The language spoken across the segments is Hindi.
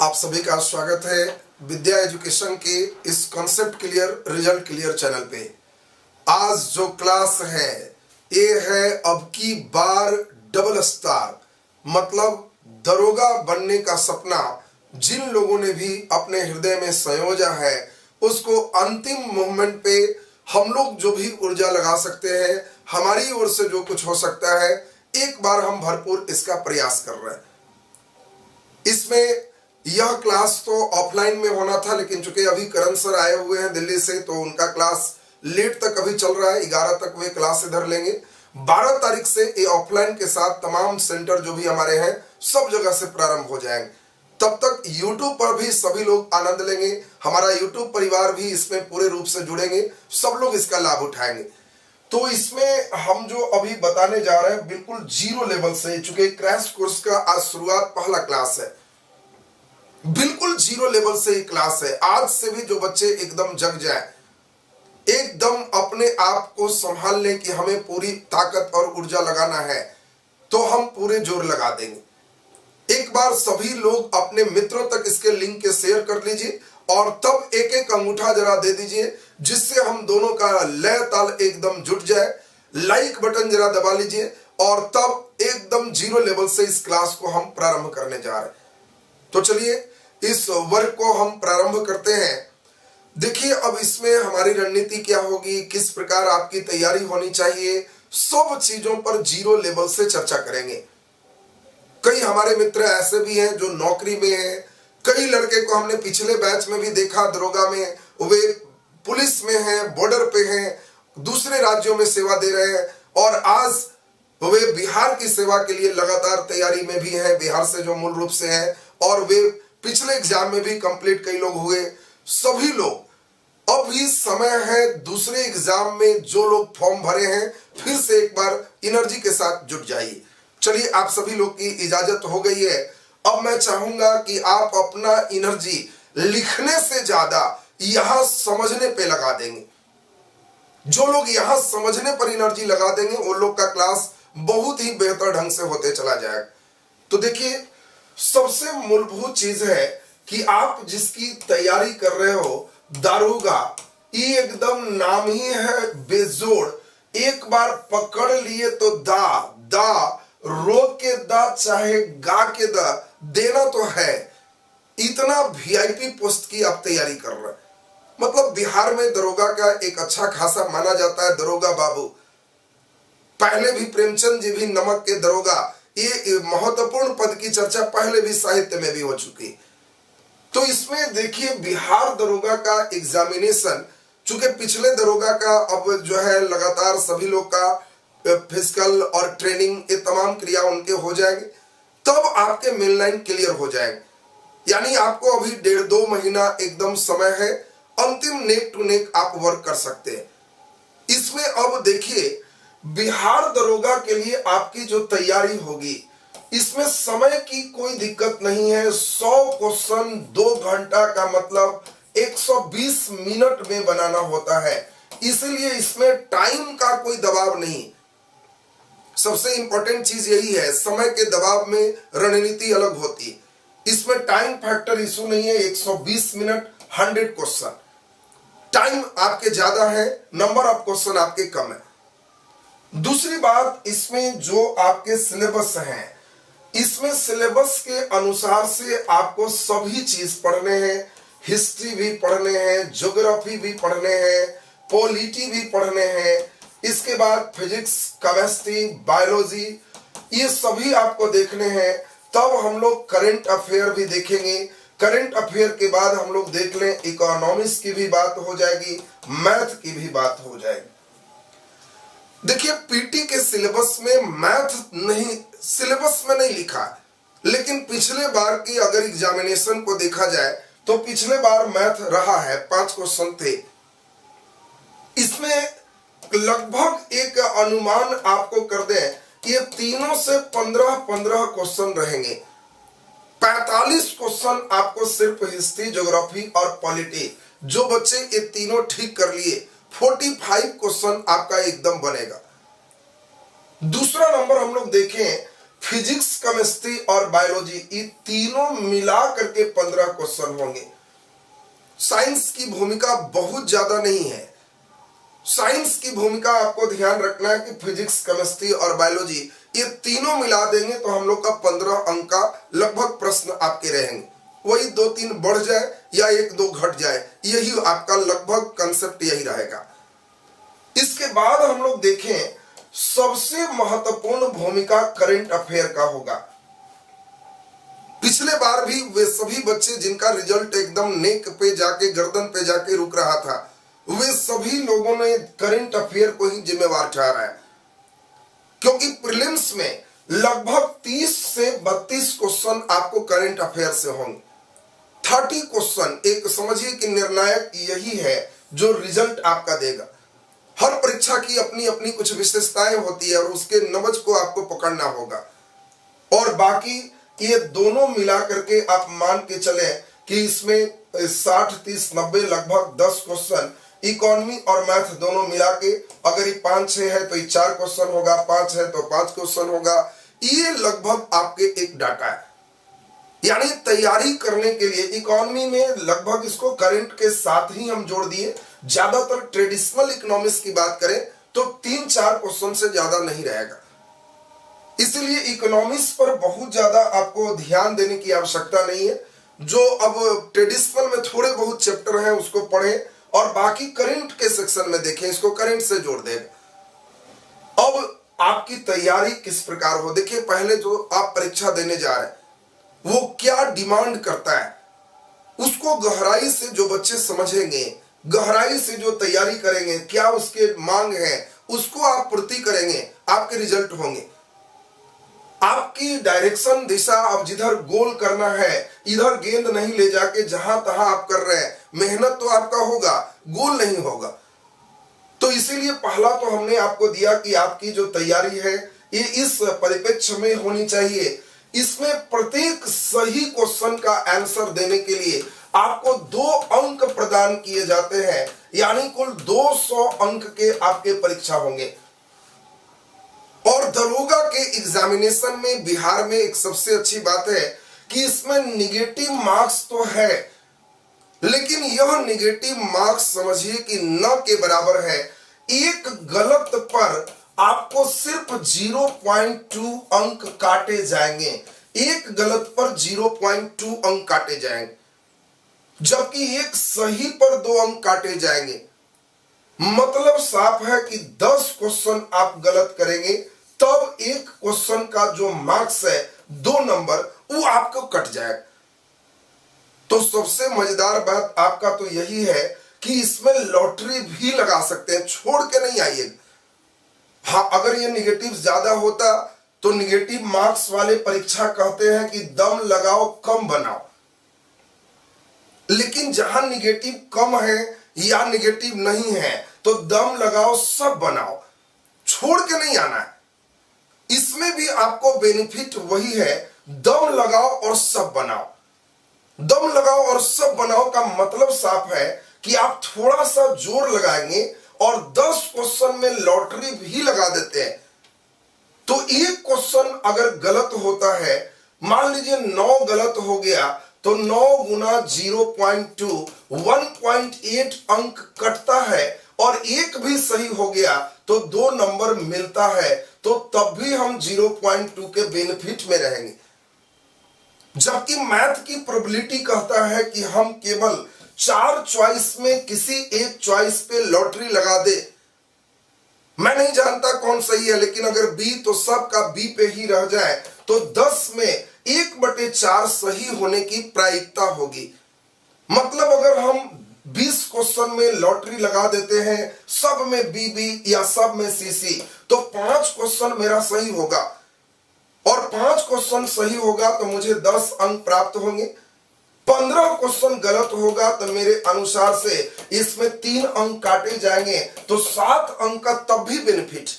आप सभी का स्वागत है विद्या एजुकेशन के इस concept clear result clear channel पे। आज जो क्लास है ये है अब की बार डबल स्टार, मतलब दरोगा बनने का सपना जिन लोगों ने भी अपने हृदय में संयोजा है उसको अंतिम मोमेंट पे हम लोग जो भी ऊर्जा लगा सकते हैं, हमारी ओर से जो कुछ हो सकता है, एक बार हम भरपूर इसका प्रयास कर रहे हैं। इसमें यह क्लास तो ऑफलाइन में होना था, लेकिन चूंकि अभी करण सर आए हुए हैं दिल्ली से तो उनका क्लास लेट तक अभी चल रहा है। 11 तक वे क्लास इधर लेंगे। 12 तारीख से ये ऑफलाइन के साथ तमाम सेंटर जो भी हमारे हैं सब जगह से प्रारंभ हो जाएंगे। तब तक YouTube पर भी सभी लोग आनंद लेंगे। हमारा YouTube परिवार भी इसमें पूरे रूप से जुड़ेंगे, सब लोग इसका लाभ उठाएंगे। तो इसमें हम जो अभी बताने जा रहे हैं बिल्कुल जीरो लेवल से, चूंकि क्रैश कोर्स का आज शुरुआत पहला क्लास है, बिल्कुल जीरो लेवल से ही क्लास है। आज से भी जो बच्चे एकदम जग जाए, एकदम अपने आप को संभाल लें कि हमें पूरी ताकत और ऊर्जा लगाना है, तो हम पूरे जोर लगा देंगे। एक बार सभी लोग अपने मित्रों तक इसके लिंक के शेयर कर लीजिए और तब एक एक अंगूठा जरा दे दीजिए, जिससे हम दोनों का लय ताल एकदम जुट जाए। लाइक बटन जरा दबा लीजिए और तब एकदम जीरो लेवल से इस क्लास को हम प्रारंभ करने जा रहे हैं। तो चलिए इस वर्ग को हम प्रारंभ करते हैं। देखिए अब इसमें हमारी रणनीति क्या होगी, किस प्रकार आपकी तैयारी होनी चाहिए, सब चीजों पर जीरो लेवल से चर्चा करेंगे। कई हमारे मित्र ऐसे भी हैं जो नौकरी में हैं, कई लड़के को हमने पिछले बैच में भी देखा दरोगा में, वे पुलिस में हैं, बॉर्डर पे हैं, दूसरे राज्यों में सेवा दे रहे हैं और आज वे बिहार की सेवा के लिए लगातार तैयारी में भी हैं, बिहार से जो मूल रूप से हैं, और वे पिछले एग्जाम में भी कंप्लीट कई लोग हुए। सभी लोग अब भी समय है, दूसरे एग्जाम में जो लोग फॉर्म भरे हैं फिर से एक बार एनर्जी के साथ जुट जाइए। चलिए आप सभी लोग की इजाजत हो गई है। अब मैं चाहूंगा कि आप अपना एनर्जी लिखने से ज्यादा यहां समझने पे लगा देंगे। जो लोग यहां समझने पर एनर्जी लगा देंगे वो लोग का क्लास बहुत ही बेहतर ढंग से होते चला जाएगा। तो देखिए सबसे मूलभूत चीज है कि आप जिसकी तैयारी कर रहे हो दारोगा, ये एकदम नाम ही है बेजोड़। एक बार पकड़ लिए तो दा रो के दा चाहे गा के दा देना तो है। इतना वीआईपी पोस्ट की आप तैयारी कर रहे हैं, मतलब बिहार में दरोगा का एक अच्छा खासा माना जाता है दरोगा बाबू। पहले भी प्रेमचंद जी भी नमक के दरोगा, ये महत्वपूर्ण पद की चर्चा पहले भी साहित्य में भी हो चुकी। तो इसमें देखिए बिहार दरोगा का एग्जामिनेशन, चूंकि पिछले दरोगा का अब जो है लगातार सभी लोग का फिजिकल और ट्रेनिंग ये तमाम क्रिया उनके हो जाएंगे, तब आपके मेन लाइन क्लियर हो जाएंगे। यानी आपको अभी 1.5-2 महीना एकदम समय है, अंतिम नेक टू नेक आप वर्क कर सकते हैं। इसमें अब देखिए बिहार दरोगा के लिए आपकी जो तैयारी होगी इसमें समय की कोई दिक्कत नहीं है। 100 क्वेश्चन 2 घंटा का मतलब 120 मिनट में बनाना होता है, इसलिए इसमें टाइम का कोई दबाव नहीं। सबसे इंपॉर्टेंट चीज यही है, समय के दबाव में रणनीति अलग होती। इसमें टाइम फैक्टर इशू नहीं है। 120 मिनट 100 क्वेश्चन, टाइम आपके ज्यादा है, नंबर ऑफ क्वेश्चन आपके कम है। दूसरी बात, इसमें जो आपके सिलेबस हैं, इसमें सिलेबस के अनुसार से आपको सभी चीज पढ़ने हैं। हिस्ट्री भी पढ़ने हैं, ज्योग्राफी भी पढ़ने हैं, पॉलिटी भी पढ़ने हैं, इसके बाद फिजिक्स, केमिस्ट्री, बायोलॉजी, ये सभी आपको देखने हैं। तब हम लोग करंट अफेयर भी देखेंगे। करंट अफेयर के बाद हम लोग देख लें इकोनॉमिक्स की भी बात हो जाएगी, मैथ की भी बात हो जाएगी। देखिए पीटी के सिलेबस में मैथ नहीं, सिलेबस में नहीं लिखा, लेकिन पिछले बार की अगर एग्जामिनेशन को देखा जाए तो पिछले बार मैथ रहा है, 5 क्वेश्चन थे। इसमें लगभग एक अनुमान आपको कर दें, ये तीनों से 15-15 क्वेश्चन रहेंगे। 45 क्वेश्चन आपको सिर्फ हिस्ट्री, ज्योग्राफी और पॉलिटी, जो बच्चे ये तीनों ठीक कर लिए 45 क्वेश्चन आपका एकदम बनेगा। दूसरा नंबर हम लोग देखें फिजिक्स, केमिस्ट्री और बायोलॉजी, ये तीनों मिला करके 15 क्वेश्चन होंगे। साइंस की भूमिका बहुत ज्यादा नहीं है। साइंस की भूमिका आपको ध्यान रखना है कि फिजिक्स, केमिस्ट्री और बायोलॉजी ये तीनों मिला देंगे तो हम लोग का 15 अंक का लगभग प्रश्न आपके रहेंगे। वही 2-3 बढ़ जाए या 1-2 घट जाए, यही आपका लगभग कंसेप्ट यही रहेगा। इसके बाद हम लोग देखें, सबसे महत्वपूर्ण भूमिका करंट अफेयर का होगा। पिछले बार भी वे सभी बच्चे जिनका रिजल्ट एकदम नेक पे जाके, गर्दन पे जाके रुक रहा था, वे सभी लोगों ने करंट अफेयर को ही जिम्मेवार ठहराया है। क्योंकि प्रीलिम्स में लगभग 30 से 32 क्वेश्चन आपको करंट अफेयर से होंगे। 30 क्वेश्चन, एक समझिए कि निर्णायक यही है जो रिजल्ट आपका देगा। हर परीक्षा की अपनी अपनी कुछ विशेषताएं होती है और उसके नब्ज को आपको पकड़ना होगा। और बाकी ये दोनों मिला करके आप मान के चले कि इसमें 60, 30, 90 लगभग 10 क्वेश्चन इकोनॉमी और मैथ दोनों मिला के, अगर ये 5-6 है तो ये 4 क्वेश्चन होगा, 5 है तो 5 क्वेश्चन होगा। ये लगभग आपके एक डाटा है। यानी तैयारी करने के लिए इकोनॉमी में लगभग इसको करंट के साथ ही हम जोड़ दिए। ज्यादातर ट्रेडिशनल इकोनॉमिक्स की बात करें तो 3-4 क्वेश्चन से ज्यादा नहीं रहेगा। इसलिए इकोनॉमिक्स पर बहुत ज्यादा आपको ध्यान देने की आवश्यकता नहीं है। जो अब ट्रेडिशनल में थोड़े बहुत चैप्टर हैं उसको पढ़ें और बाकी करंट के सेक्शन में देखें, इसको करंट से जोड़ देगा। अब आपकी तैयारी किस प्रकार हो, देखिए पहले जो आप परीक्षा देने जा रहे हैं वो क्या डिमांड करता है, उसको गहराई से जो बच्चे समझेंगे, गहराई से जो तैयारी करेंगे, क्या उसके मांग है, उसको आप पूर्ति करेंगे, आपके रिजल्ट होंगे। आपकी डायरेक्शन, दिशा, अब जिधर गोल करना है इधर गेंद नहीं ले जाके जहां तहां आप कर रहे हैं, मेहनत तो आपका होगा, गोल नहीं होगा। तो इसीलिए पहला तो हमने आपको दिया कि आपकी जो तैयारी है ये इस परिप्रेक्ष्य में होनी चाहिए। इसमें प्रत्येक सही क्वेश्चन का आंसर देने के लिए आपको 2 अंक प्रदान किए जाते हैं, यानी कुल 200 अंक के आपके परीक्षा होंगे। और दरोगा के एग्जामिनेशन में बिहार में एक सबसे अच्छी बात है कि इसमें निगेटिव मार्क्स तो है, लेकिन यह निगेटिव मार्क्स समझिए कि न के बराबर है। एक गलत पर आपको सिर्फ 0.2 अंक काटे जाएंगे। एक गलत पर 0.2 अंक काटे जाएंगे, जबकि एक सही पर 2 अंक काटे जाएंगे। मतलब साफ है कि 10 क्वेश्चन आप गलत करेंगे तब एक क्वेश्चन का जो मार्क्स है 2 नंबर, वो आपको कट जाएगा। तो सबसे मजेदार बात आपका तो यही है कि इसमें लॉटरी भी लगा सकते हैं, छोड़ के नहीं आइएगा। हाँ, अगर ये निगेटिव ज्यादा होता तो निगेटिव मार्क्स वाले परीक्षा कहते हैं कि दम लगाओ कम बनाओ, लेकिन जहां निगेटिव कम है या निगेटिव नहीं है तो दम लगाओ सब बनाओ, छोड़ के नहीं आना है। इसमें भी आपको बेनिफिट वही है, दम लगाओ और सब बनाओ। दम लगाओ और सब बनाओ का मतलब साफ है कि आप थोड़ा सा जोर लगाएंगे और 10 क्वेश्चन में लॉटरी भी लगा देते हैं तो एक क्वेश्चन अगर गलत होता है, मान लीजिए 9 गलत हो गया तो 9 गुना 0.2 1.8 अंक कटता है, और एक भी सही हो गया तो 2 नंबर मिलता है। तो तब भी हम 0.2 के बेनिफिट में रहेंगे। जबकि मैथ की प्रोबेबिलिटी कहता है कि हम केवल 4 चॉइस में किसी एक चॉइस पे लॉटरी लगा दे। मैं नहीं जानता कौन सही है, लेकिन अगर बी तो सबका बी पे ही रह जाए तो 10 में 1/4 सही होने की प्रायिकता होगी। मतलब अगर हम 20 क्वेश्चन में लॉटरी लगा देते हैं, सब में बी या सब में सी, तो 5 क्वेश्चन मेरा सही होगा और 5 क्वेश्चन सही होगा तो मुझे 10 अंक प्राप्त होंगे। 15 क्वेश्चन गलत होगा तो मेरे अनुसार से इसमें 3 अंक काटे जाएंगे, तो 7 अंक का तब भी बेनिफिट।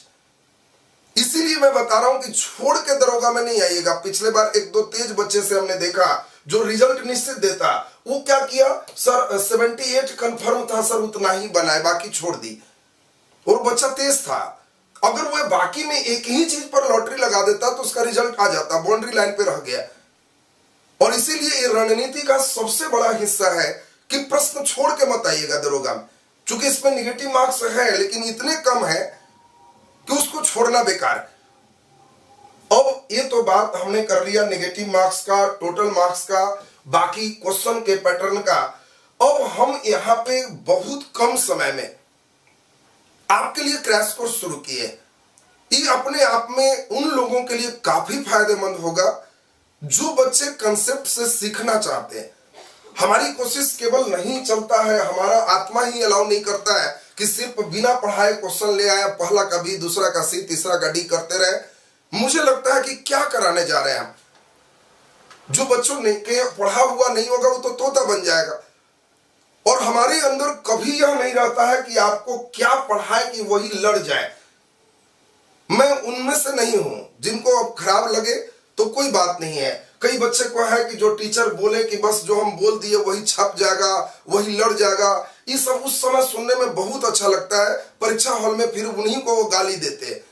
इसीलिए मैं बता रहा हूं कि छोड़ के दरोगा में नहीं आइएगा। पिछले बार 1-2 तेज बच्चे से हमने देखा जो रिजल्ट निश्चित देता, वो क्या किया, सर 78 कंफर्म था सर, उतना ही बनाए बाकी छोड़ दी। और बच्चा तेज था, अगर वह बाकी में एक ही चीज पर लॉटरी लगा देता तो उसका रिजल्ट आ जाता, बाउंड्री लाइन पे रह गया। और इसीलिए ये रणनीति का सबसे बड़ा हिस्सा है कि प्रश्न छोड़ के मत आइएगा दरोगा में, चूंकि इसमें निगेटिव मार्क्स है लेकिन इतने कम है कि उसको छोड़ना बेकार है। अब ये तो बात हमने कर लिया नेगेटिव मार्क्स का, टोटल मार्क्स का, बाकी क्वेश्चन के पैटर्न का। अब हम यहां पे बहुत कम समय में आपके लिए क्रैश कोर्स शुरू किए। ये अपने आप में उन लोगों के लिए काफी फायदेमंद होगा जो बच्चे कंसेप्ट से सीखना चाहते हैं। हमारी कोशिश केवल नहीं चलता है, हमारा आत्मा ही अलाउ नहीं करता है कि सिर्फ बिना पढ़ाए क्वेश्चन ले आया, पहला का बी, दूसरा का सी, तीसरा का डी करते रहे। मुझे लगता है कि क्या कराने जा रहे हैं हम। जो बच्चों ने के पढ़ा हुआ नहीं होगा वो तो तोता बन जाएगा। और हमारे अंदर कभी यह नहीं रहता है कि आपको क्या पढ़ाए कि वही लड़ जाए। मैं उनमें से नहीं हूं। जिनको अब खराब लगे तो कोई बात नहीं है। कई बच्चे को है कि जो टीचर बोले कि बस जो हम बोल दिए वही छप जाएगा, वही लड़ जाएगा। ये सब उस समय सुनने में बहुत अच्छा लगता है, परीक्षा हॉल में फिर उन्हीं को वो गाली देते।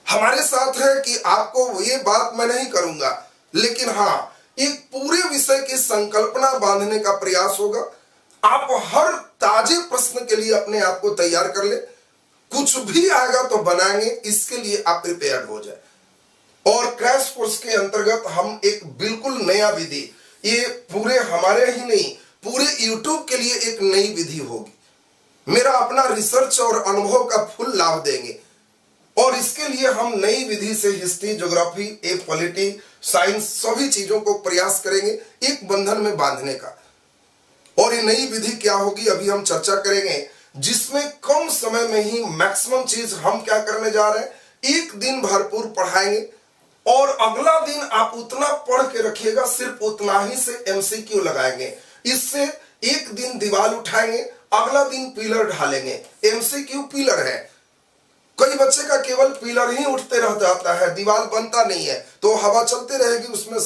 हमारे साथ है कि आपको ये बात मैं नहीं करूंगा, लेकिन हाँ एक पूरे विषय की संकल्पना बांधने का प्रयास होगा। आप हर ताजे प्रश्न के लिए अपने आप को तैयार कर ले। कुछ भी आएगा तो बनाएंगे, इसके लिए आप प्रिपेयर्ड हो जाए। और क्रैश कोर्स के अंतर्गत हम एक बिल्कुल नया विधि, ये पूरे हमारे ही नहीं पूरे यूट्यूब के लिए एक नई विधि होगी। मेरा अपना रिसर्च और अनुभव का फुल लाभ देंगे। और इसके लिए हम नई विधि से हिस्ट्री, ज्योग्राफी, पॉलिटी, साइंस सभी चीजों को प्रयास करेंगे एक बंधन में बांधने का। और ये नई विधि क्या होगी अभी हम चर्चा करेंगे, जिसमें कम समय में ही मैक्सिमम चीज हम क्या करने जा रहे हैं। एक दिन भरपूर पढ़ाएंगे और अगला दिन आप उतना पढ़ के रखिएगा, सिर्फ उतना ही से एमसीक्यू लगाएंगे। इससे एक दिन दीवार उठाएंगे, अगला दिन पिलर ढालेंगे। एमसीक्यू पिलर है। कई बच्चे का केवल पिलर ही उठते रह जाता है, दीवार बनता नहीं है, तो हवा चलते रहेगी उसमें।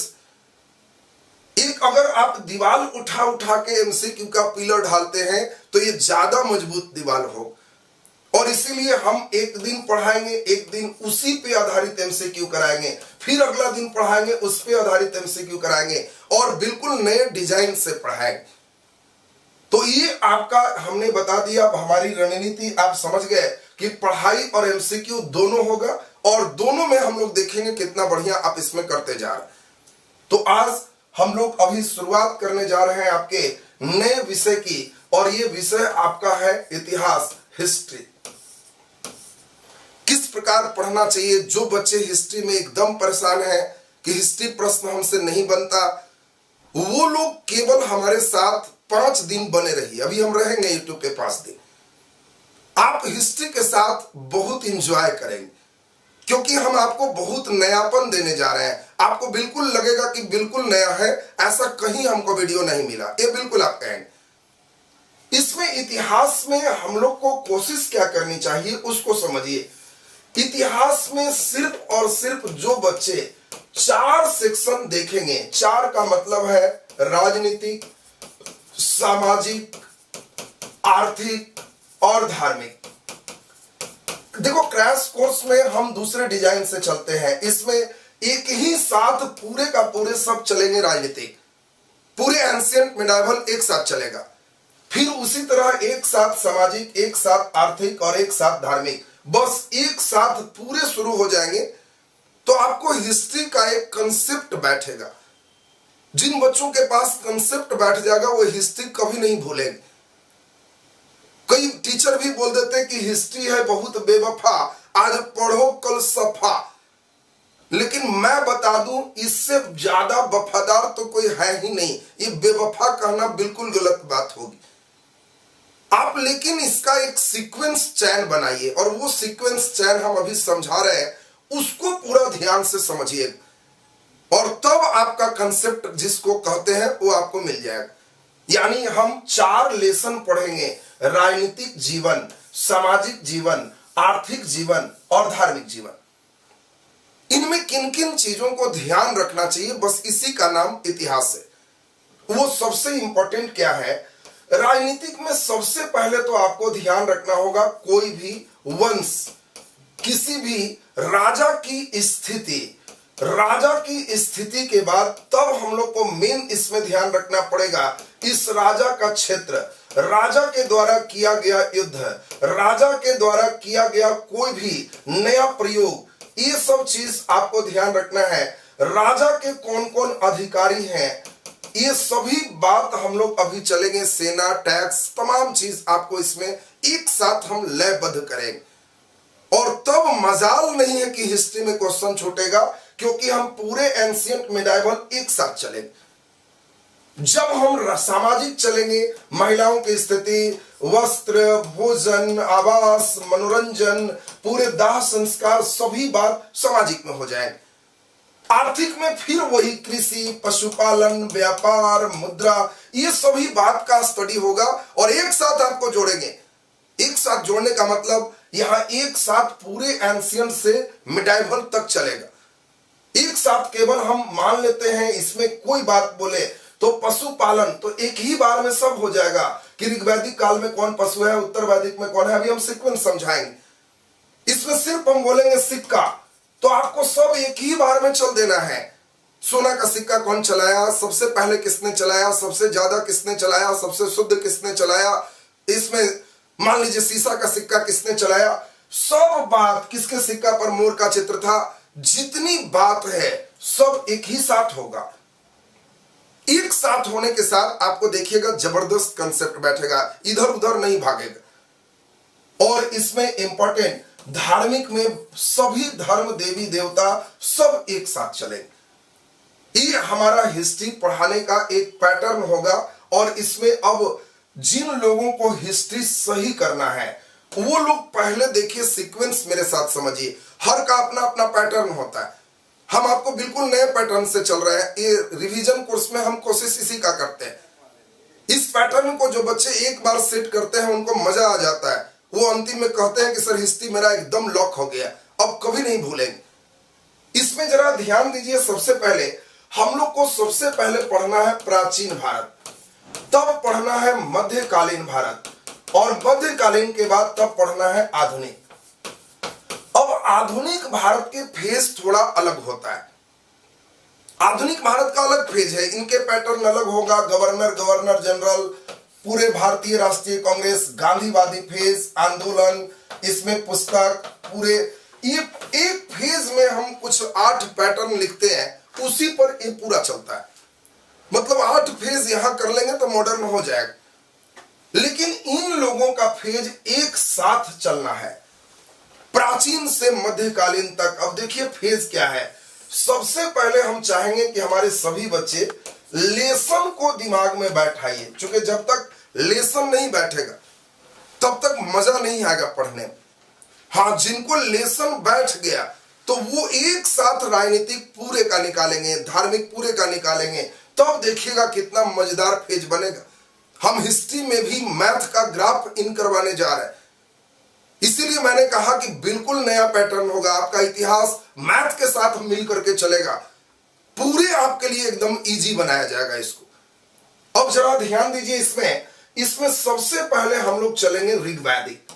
एक अगर आप दीवार उठा उठा के एमसीक्यू का पिलर ढालते हैं तो ये ज्यादा मजबूत दीवार हो। और इसीलिए हम एक दिन पढ़ाएंगे, एक दिन उसी पे आधारित एमसीक्यू कराएंगे, फिर अगला दिन पढ़ाएंगे उस पे आधारित एमसीक्यू कराएंगे और बिल्कुल नए डिजाइन से पढ़ाएंगे। तो ये आपका हमने बता दिया। अब हमारी रणनीति आप समझ गए कि पढ़ाई और एमसीक्यू दोनों होगा और दोनों में हम लोग देखेंगे कितना बढ़िया आप इसमें करते जा रहे हैं। तो आज हम लोग अभी शुरुआत करने जा रहे हैं आपके नए विषय की, और ये विषय आपका है इतिहास, हिस्ट्री। किस प्रकार पढ़ना चाहिए। जो बच्चे हिस्ट्री में एकदम परेशान है कि हिस्ट्री प्रश्न हमसे नहीं बनता, वो लोग केवल हमारे साथ 5 दिन बने रहिए। अभी हम रहेंगे यूट्यूब पे 5 दिन। आप हिस्ट्री के साथ बहुत इंजॉय करेंगे क्योंकि हम आपको बहुत नयापन देने जा रहे हैं। आपको बिल्कुल लगेगा कि बिल्कुल नया है, ऐसा कहीं हमको वीडियो नहीं मिला, ये बिल्कुल आप कहेंगे। इसमें इतिहास में हम लोग को कोशिश क्या करनी चाहिए उसको समझिए। इतिहास में सिर्फ और सिर्फ जो बच्चे 4 सेक्शन देखेंगे, 4 का मतलब है राजनीतिक, सामाजिक, आर्थिक और धार्मिक। देखो क्रैश कोर्स में हम दूसरे डिजाइन से चलते हैं। इसमें एक ही साथ पूरे का पूरे सब चलेंगे। राजनीतिक पूरे एंशिएंट मिडाइवल एक साथ चलेगा, फिर उसी तरह एक साथ सामाजिक, एक साथ आर्थिक और एक साथ धार्मिक, बस एक साथ पूरे शुरू हो जाएंगे। तो आपको हिस्ट्री का एक कंसेप्ट बैठेगा। जिन बच्चों के पास कंसेप्ट बैठ जाएगा वो हिस्ट्री कभी नहीं भूलेंगे। कई टीचर भी बोल देते हैं कि हिस्ट्री है बहुत बेवफा, आज पढ़ो कल सफा। लेकिन मैं बता दूं इससे ज्यादा वफादार तो कोई है ही नहीं। ये बेवफा कहना बिल्कुल गलत बात होगी। आप लेकिन इसका एक सीक्वेंस चैन बनाइए, और वो सीक्वेंस चैन हम अभी समझा रहे हैं, उसको पूरा ध्यान से समझिए और तब आपका कंसेप्ट जिसको कहते हैं वो आपको मिल जाएगा। यानी हम 4 लेसन पढ़ेंगे, राजनीतिक जीवन, सामाजिक जीवन, आर्थिक जीवन और धार्मिक जीवन। इनमें किन किन चीजों को ध्यान रखना चाहिए, बस इसी का नाम इतिहास है। वो सबसे इंपॉर्टेंट क्या है, राजनीतिक में सबसे पहले तो आपको ध्यान रखना होगा कोई भी वंश, किसी भी राजा की स्थिति के बाद तब हम लोग को मेन इसमें ध्यान रखना पड़ेगा, इस राजा का क्षेत्र, राजा के द्वारा किया गया युद्ध, राजा के द्वारा किया गया कोई भी नया प्रयोग, ये सब चीज आपको ध्यान रखना है। राजा के कौन कौन अधिकारी हैं, ये सभी बात हम लोग अभी चलेंगे। सेना, टैक्स, तमाम चीज आपको इसमें एक साथ हम लयबद्ध करेंगे। और तब मजाल नहीं है कि हिस्ट्री में क्वेश्चन छूटेगा, क्योंकि हम पूरे एंशिएंट मिडाइवल एक साथ चलेंगे। जब हम सामाजिक चलेंगे, महिलाओं की स्थिति, वस्त्र, भोजन, आवास, मनोरंजन, पूरे दाह संस्कार, सभी बात सामाजिक में हो जाएंगे। आर्थिक में फिर वही कृषि, पशुपालन, व्यापार, मुद्रा, ये सभी बात का स्टडी होगा और एक साथ आपको जोड़ेंगे। एक साथ जोड़ने का मतलब यहां एक साथ पूरे एंशिएंट से मिडाइवल तक चलेगा। एक साथ केवल हम मान लेते हैं इसमें कोई बात बोले तो पशुपालन तो एक ही बार में सब हो जाएगा कि ऋग्वैदिक काल में कौन पशु है, उत्तर वैदिक में कौन है, अभी हम सीक्वेंस समझाएंगे। इसमें सिर्फ हम बोलेंगे सिक्का तो आपको सब एक ही बार में चल देना है। सोना का सिक्का कौन चलाया, सबसे पहले किसने चलाया, सबसे ज्यादा किसने चलाया, सबसे शुद्ध किसने चलाया, इसमें मान लीजिए शीशा का सिक्का किसने चलाया, सब बात, किसके सिक्का पर मोर का चित्र था, जितनी बात है सब एक ही साथ होगा। एक साथ होने के साथ आपको देखिएगा जबरदस्त कंसेप्ट बैठेगा, इधर उधर नहीं भागेगा। और इसमें इंपॉर्टेंट धार्मिक में सभी धर्म, देवी देवता सब एक साथ चलेंगे। ये हमारा हिस्ट्री पढ़ाने का एक पैटर्न होगा। और इसमें अब जिन लोगों को हिस्ट्री सही करना है वो लोग पहले देखिए, सीक्वेंस मेरे साथ समझिए। हर का अपना अपना पैटर्न होता है। हम आपको बिल्कुल नए पैटर्न से चल रहे हैं। ये रिवीजन कोर्स में हम कोशिश इसी का करते हैं। इस पैटर्न को जो बच्चे एक बार सेट करते हैं उनको मजा आ जाता है। वो अंतिम में कहते हैं कि सर हिस्ट्री मेरा एकदम लॉक हो गया, अब कभी नहीं भूलेंगे। इसमें जरा ध्यान दीजिए। सबसे पहले हम लोग को सबसे पहले पढ़ना है प्राचीन भारत, तब पढ़ना है मध्यकालीन भारत, और मध्यकालीन के बाद तब पढ़ना है आधुनिक। अब आधुनिक भारत के फेज थोड़ा अलग होता है। आधुनिक भारत का अलग फेज है, इनके पैटर्न अलग होगा। गवर्नर, गवर्नर जनरल, पूरे भारतीय राष्ट्रीय कांग्रेस, गांधीवादी फेज, आंदोलन, इसमें पुस्तक, पूरे ये एक फेज में हम कुछ 8 पैटर्न लिखते हैं, उसी पर ये पूरा चलता है। मतलब 8 फेज यहां कर लेंगे तो मॉडर्न हो जाएगा। लेकिन इन लोगों का फेज एक साथ चलना है, प्राचीन से मध्यकालीन तक। अब देखिए फेज क्या है। सबसे पहले हम चाहेंगे कि हमारे सभी बच्चे लेसन को दिमाग में बैठाइए, क्योंकि जब तक लेसन नहीं बैठेगा तब तक मजा नहीं आएगा पढ़ने में। हाँ, जिनको लेसन बैठ गया तो वो एक साथ राजनीतिक पूरे का निकालेंगे, धार्मिक पूरे का निकालेंगे, तब देखिएगा कितना मजेदार फेज बनेगा। हम हिस्ट्री में भी मैथ का ग्राफ इन करवाने जा रहे हैं, इसीलिए मैंने कहा कि बिल्कुल नया पैटर्न होगा। आपका इतिहास मैथ के साथ मिल करके चलेगा, पूरे आपके लिए एकदम इजी बनाया जाएगा इसको। अब जरा ध्यान दीजिए, इसमें सबसे पहले हम लोग चलेंगे ऋग्वैदिक।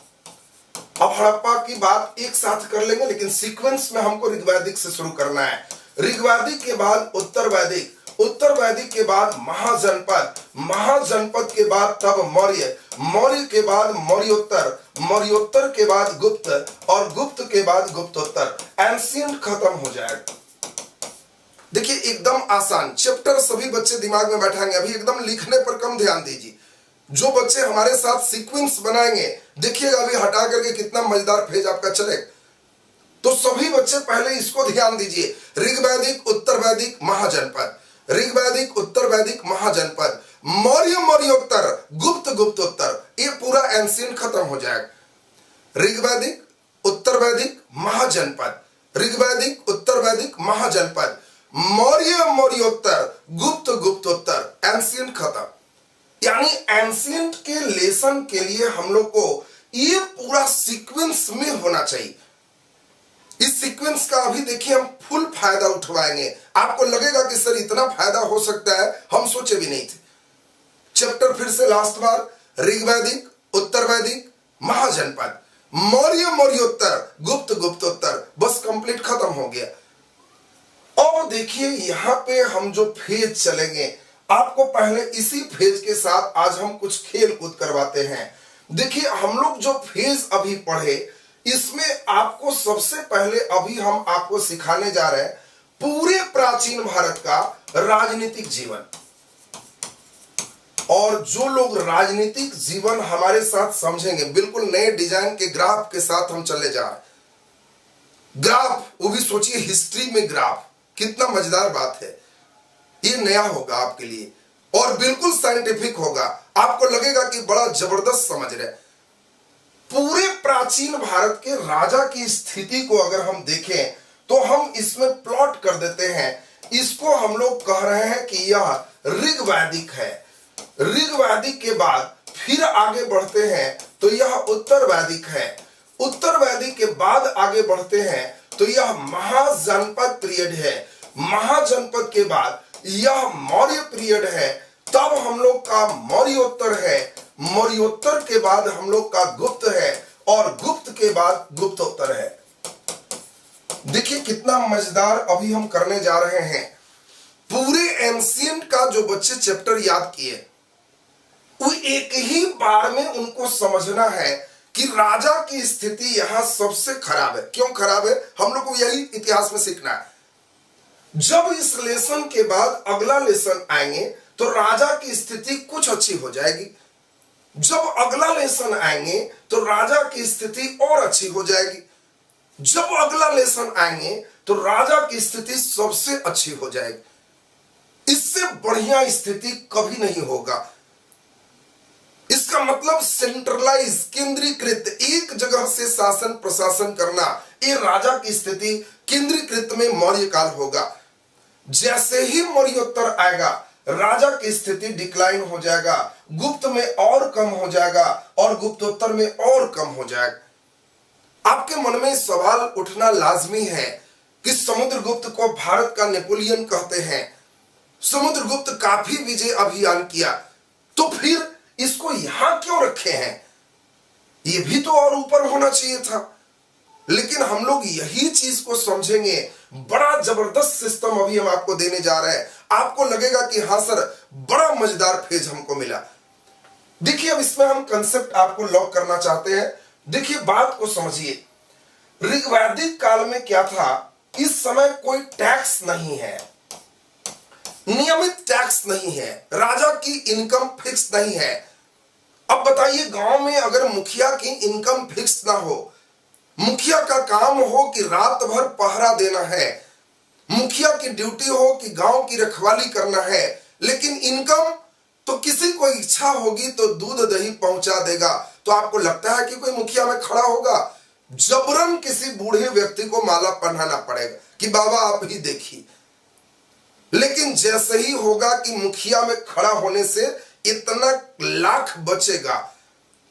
अब हड़प्पा की बात एक साथ कर लेंगे, लेकिन सीक्वेंस में हमको ऋग्वैदिक से शुरू करना है। ऋग्वैदिक के बाद उत्तर वैदिक, उत्तर वैदिक के बाद महाजनपद, महाजनपद के बाद तब मौर्य, मौर्य के बाद मौर्योत्तर, मौर्योत्तर के बाद गुप्त, और गुप्त के बाद गुप्तोत्तर। एंशिएंट खत्म हो जाएगा। देखिए एकदम आसान चैप्टर सभी बच्चे दिमाग में बैठाएंगे। अभी एकदम लिखने पर कम ध्यान दीजिए। जो बच्चे हमारे साथ सीक्वेंस बनाएंगे, देखिएगा अभी हटा करके कितना मजेदार फेज आपका चलेगा। तो सभी बच्चे पहले इसको ध्यान दीजिए। ऋग्वैदिक, उत्तर वैदिक, महाजनपद, ऋग्वैदिक, उत्तर वैदिक, महाजनपद, मौर्य, मौर्योत्तर, गुप्त, गुप्तोत्तर, ये पूरा एंशिएंट खत्म हो जाएगा। ऋग्वैदिक, उत्तर वैदिक, महाजनपद, ऋग्वैदिक, उत्तर वैदिक, महाजनपद, मौर्य, मौर्योत्तर, गुप्त, गुप्तोत्तर, एंशिएंट खत्म। यानी एंशिएंट के लेसन के लिए हम लोग को ये पूरा सीक्वेंस में होना चाहिए। इस सीक्वेंस का अभी देखिए हम फुल फायदा उठवाएंगे। आपको लगेगा कि सर इतना फायदा हो सकता है, हम सोचे भी नहीं थे। चैप्टर फिर से लास्ट बार, ऋग्वैदिक, उत्तर वैदिक, महाजनपद, मौर्य मौर्योत्तर, गुप्त गुप्तोत्तर, बस कंप्लीट खत्म हो गया। अब देखिए यहां पे हम जो फेज चलेंगे, आपको पहले इसी फेज के साथ आज हम कुछ खेल कूद करवाते हैं। देखिए हम लोग जो फेज अभी पढ़े, इसमें आपको सबसे पहले अभी हम आपको सिखाने जा रहे हैं पूरे प्राचीन भारत का राजनीतिक जीवन। और जो लोग राजनीतिक जीवन हमारे साथ समझेंगे, बिल्कुल नए डिजाइन के ग्राफ के साथ हम चले जा रहे हैं। ग्राफ, वो भी सोचिए हिस्ट्री में ग्राफ, कितना मजेदार बात है। ये नया होगा आपके लिए और बिल्कुल साइंटिफिक होगा, आपको लगेगा कि बड़ा जबरदस्त समझ रहे। पूरे प्राचीन भारत के राजा की स्थिति को अगर हम देखें तो हम इसमें प्लॉट कर देते हैं। इसको हम लोग कह रहे हैं कि यह ऋग्वैदिक है। ऋग्वैदिक के बाद फिर आगे बढ़ते हैं तो यह उत्तर वैदिक है। उत्तर वैदिक के बाद आगे बढ़ते हैं तो यह महाजनपद पीरियड है। महाजनपद के बाद यह मौर्य पीरियड है। तब हम लोग का मौर्योत्तर है। मौर्योत्तर के बाद हम लोग का गुप्त है और गुप्त के बाद गुप्तोत्तर है। देखिए कितना मजेदार अभी हम करने जा रहे हैं। पूरे एंशिएंट का जो बच्चे चैप्टर याद किए, वो एक ही बार में उनको समझना है कि राजा की स्थिति यहां सबसे खराब है। क्यों खराब है, हम लोग को यही इतिहास में सीखना है। जब इस लेसन के बाद अगला लेसन आएंगे तो राजा की स्थिति कुछ अच्छी हो जाएगी। जब अगला लेसन आएंगे तो राजा की स्थिति और अच्छी हो जाएगी। जब अगला लेसन आएंगे तो राजा की स्थिति सबसे अच्छी हो जाएगी। इससे बढ़िया स्थिति कभी नहीं होगा। इसका मतलब सेंट्रलाइज, केंद्रीकृत, एक जगह से शासन प्रशासन करना, ये राजा की स्थिति केंद्रीकृत में मौर्य काल होगा। जैसे ही मौर्योत्तर आएगा राजा की स्थिति डिक्लाइन हो जाएगा, गुप्त में और कम हो जाएगा और गुप्तोत्तर में और कम हो जाएगा। आपके मन में सवाल उठना लाजमी है कि समुद्रगुप्त को भारत का नेपोलियन कहते हैं। समुद्रगुप्त काफी विजय अभियान किया, तो फिर इसको यहां क्यों रखे हैं? ये भी तो और ऊपर होना चाहिए था। लेकिन हम लोग यही चीज को समझेंगे। बड़ा जबरदस्त सिस्टम अभी हम आपको देने जा रहे हैं। आपको लगेगा कि हाँ सर, बड़ा मजेदार फेज हमको मिला। देखिए अब इसमें हम कंसेप्ट आपको लॉक करना चाहते हैं। देखिए बात को समझिए। ऋग्वैदिक काल में क्या था, इस समय कोई टैक्स नहीं है, नियमित टैक्स नहीं है, राजा की इनकम फिक्स नहीं है। अब बताइए गांव में अगर मुखिया की इनकम फिक्स ना हो, मुखिया का काम हो कि रात भर पहरा देना है, मुखिया की ड्यूटी हो कि गांव की रखवाली करना है, लेकिन इनकम तो किसी को इच्छा होगी तो दूध दही पहुंचा देगा, तो आपको लगता है कि कोई मुखिया में खड़ा होगा? जबरन किसी बूढ़े व्यक्ति को माला पहनाना पड़ेगा कि बाबा आप ही देखिए। लेकिन जैसे ही होगा कि मुखिया में खड़ा होने से इतना लाख बचेगा,